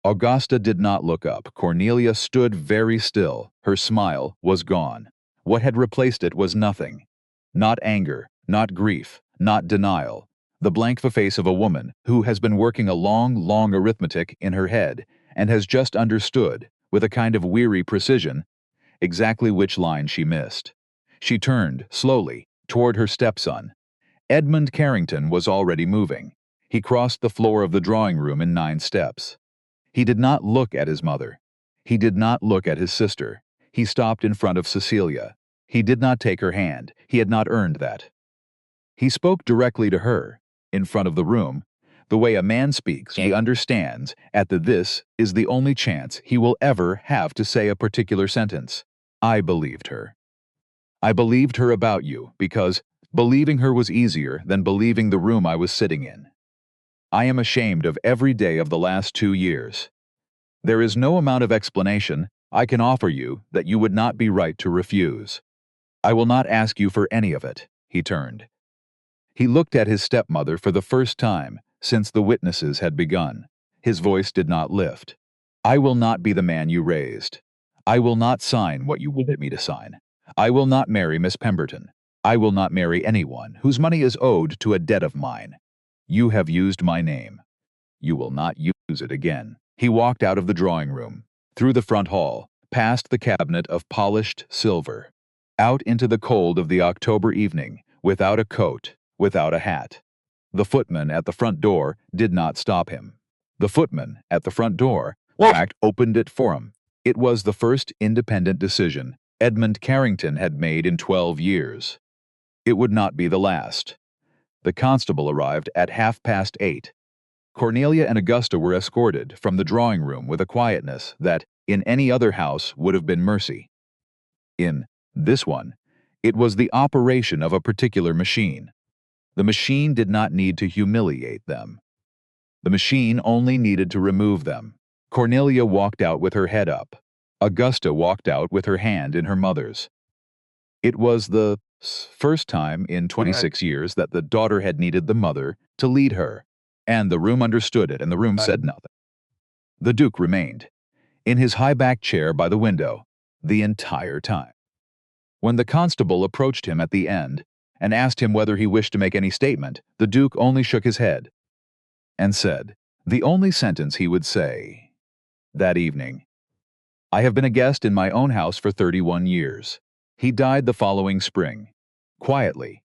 Augusta did not look up. Cornelia stood very still. Her smile was gone. What had replaced it was nothing. Not anger, not grief, not denial. The blank face of a woman who has been working a long arithmetic in her head and has just understood, with a kind of weary precision, exactly which line she missed. She turned, slowly, toward her stepson. Edmund Carrington was already moving. He crossed the floor of the drawing-room in 9 steps. He did not look at his mother. He did not look at his sister. He stopped in front of Cecilia. He did not take her hand. He had not earned that. He spoke directly to her, in front of the room, the way a man speaks. He understands this is the only chance he will ever have to say a particular sentence. I believed her. I believed her about you because believing her was easier than believing the room I was sitting in. I am ashamed of every day of the last 2 years. There is no amount of explanation I can offer you that you would not be right to refuse. I will not ask you for any of it. He turned. He looked at his stepmother for the first time since the witnesses had begun. His voice did not lift. I will not be the man you raised. I will not sign what you wanted me to sign. I will not marry Miss Pemberton. I will not marry anyone whose money is owed to a debt of mine. You have used my name. You will not use it again. He walked out of the drawing-room, through the front hall, past the cabinet of polished silver, out into the cold of the October evening, without a coat, without a hat. The footman at the front door did not stop him. The footman at the front door, in fact, opened it for him. It was the first independent decision Edmund Carrington had made in 12 years. It would not be the last. The constable arrived at 8:30. Cornelia and Augusta were escorted from the drawing room with a quietness that, in any other house, would have been mercy. In this one, it was the operation of a particular machine. The machine did not need to humiliate them. The machine only needed to remove them. Cornelia walked out with her head up. Augusta walked out with her hand in her mother's. It was the first time in 26 years that the daughter had needed the mother to lead her, and the room understood it, and the room said nothing. The Duke remained, in his high-backed chair by the window, the entire time. When the constable approached him at the end and asked him whether he wished to make any statement, the Duke only shook his head and said the only sentence he would say that evening. I have been a guest in my own house for 31 years. He died the following spring, quietly,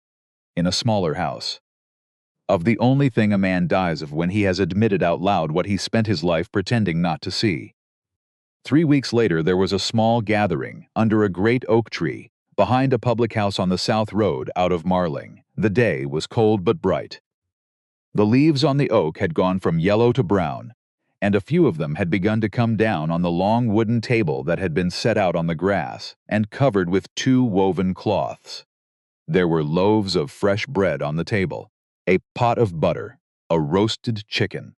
in a smaller house. Of the only thing a man dies of when he has admitted out loud what he spent his life pretending not to see. 3 weeks later there was a small gathering under a great oak tree behind a public house on the South Road out of Marling. The day was cold but bright. The leaves on the oak had gone from yellow to brown, and a few of them had begun to come down on the long wooden table that had been set out on the grass and covered with 2 woven cloths. There were loaves of fresh bread on the table, a pot of butter, a roasted chicken,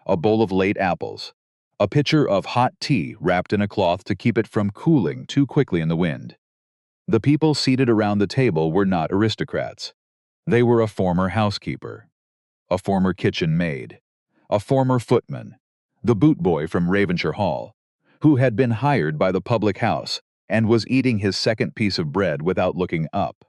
a bowl of late apples, a pitcher of hot tea wrapped in a cloth to keep it from cooling too quickly in the wind. The people seated around the table were not aristocrats. They were a former housekeeper, a former kitchen maid, a former footman, the boot boy from Ravenshire Hall, who had been hired by the public house and was eating his second piece of bread without looking up,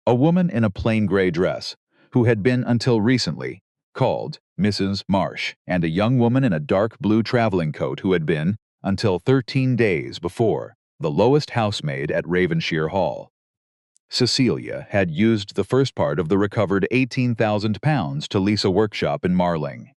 a woman in a plain gray dress, who had been until recently called Mrs. Marsh, and a young woman in a dark blue traveling coat who had been, until 13 days before, the lowest housemaid at Ravenshire Hall. Cecilia had used the first part of the recovered £18,000 to lease a workshop in Marling.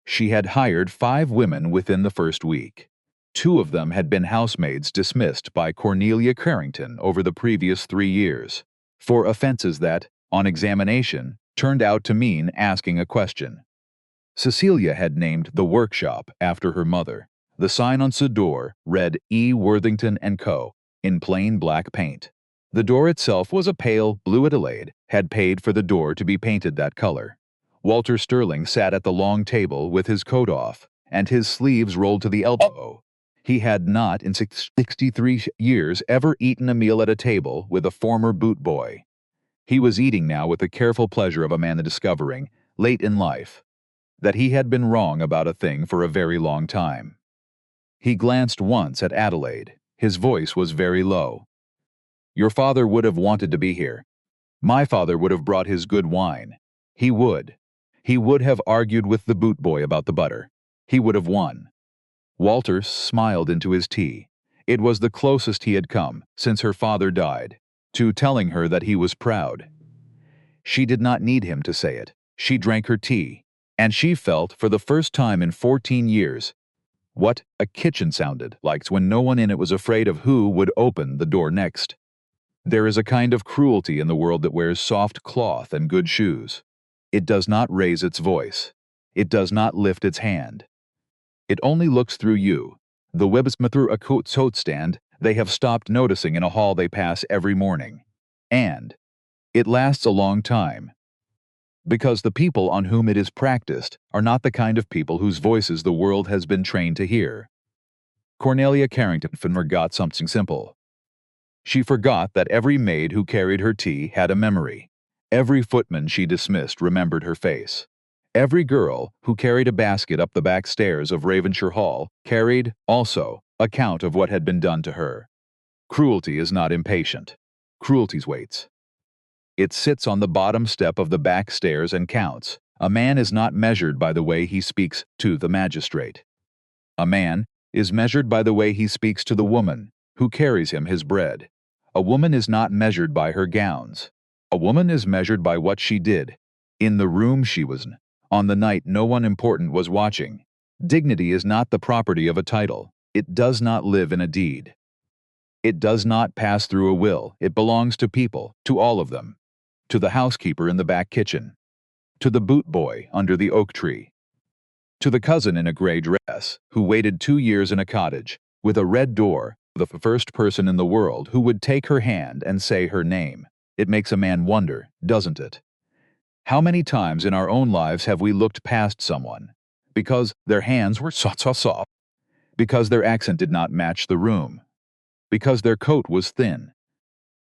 She had hired 5 women within the first week. 2 of them had been housemaids dismissed by Cornelia Carrington over the previous 3 years, for offenses that, on examination, turned out to mean asking a question. Cecilia had named the workshop after her mother. The sign on the door read E. Worthington & Co. in plain black paint. The door itself was a pale blue. Adelaide had paid for the door to be painted that color. Walter Sterling sat at the long table with his coat off and his sleeves rolled to the elbow. He had not in 63 years ever eaten a meal at a table with a former boot boy. He was eating now with the careful pleasure of a man discovering, late in life, that he had been wrong about a thing for a very long time. He glanced once at Adelaide. His voice was very low. Your father would have wanted to be here. My father would have brought his good wine. He would. He would have argued with the boot boy about the butter. He would have won. Walter smiled into his tea. It was the closest he had come, since her father died, to telling her that he was proud. She did not need him to say it. She drank her tea, and she felt, for the first time in 14 years, what a kitchen sounded like when no one in it was afraid of who would open the door next. There is a kind of cruelty in the world that wears soft cloth and good shoes. It does not raise its voice. It does not lift its hand. It only looks through you. The webs through a coat stand they have stopped noticing in a hall they pass every morning. And it lasts a long time, because the people on whom it is practiced are not the kind of people whose voices the world has been trained to hear. Cornelia Carrington forgot something simple. She forgot that every maid who carried her tea had a memory. Every footman she dismissed remembered her face. Every girl who carried a basket up the back stairs of Ravenshire Hall carried, also, account of what had been done to her. Cruelty is not impatient. Cruelty waits. It sits on the bottom step of the back stairs and counts. A man is not measured by the way he speaks to the magistrate. A man is measured by the way he speaks to the woman who carries him his bread. A woman is not measured by her gowns. A woman is measured by what she did In the room she was in, on the night no one important was watching. Dignity is not the property of a title. It does not live in a deed. It does not pass through a will. It belongs to people, to all of them. To the housekeeper in the back kitchen. To the boot boy under the oak tree. To the cousin in a gray dress, who waited 2 years in a cottage, with a red door, the first person in the world who would take her hand and say her name. It makes a man wonder, doesn't it? How many times in our own lives have we looked past someone because their hands were soft, because their accent did not match the room, because their coat was thin?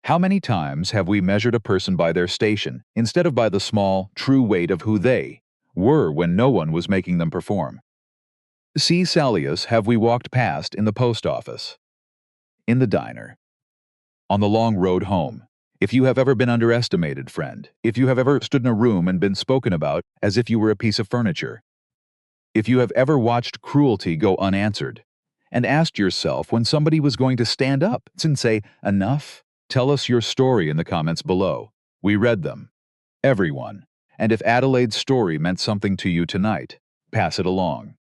How many times have we measured a person by their station instead of by the small, true weight of who they were when no one was making them perform? C. Salius have we walked past in the post office, in the diner, on the long road home. If you have ever been underestimated, friend, if you have ever stood in a room and been spoken about as if you were a piece of furniture, if you have ever watched cruelty go unanswered, and asked yourself when somebody was going to stand up and say, enough, tell us your story in the comments below. We read them. Everyone. And if Adelaide's story meant something to you tonight, pass it along.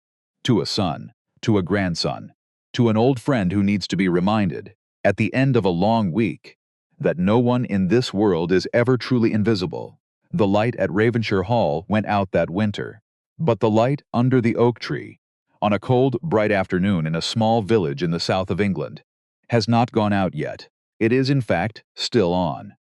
To a son, to a grandson, to an old friend who needs to be reminded, at the end of a long week, that no one in this world is ever truly invisible. The light at Ravenshire Hall went out that winter, but the light under the oak tree, on a cold, bright afternoon in a small village in the south of England, has not gone out yet. It is, in fact, still on.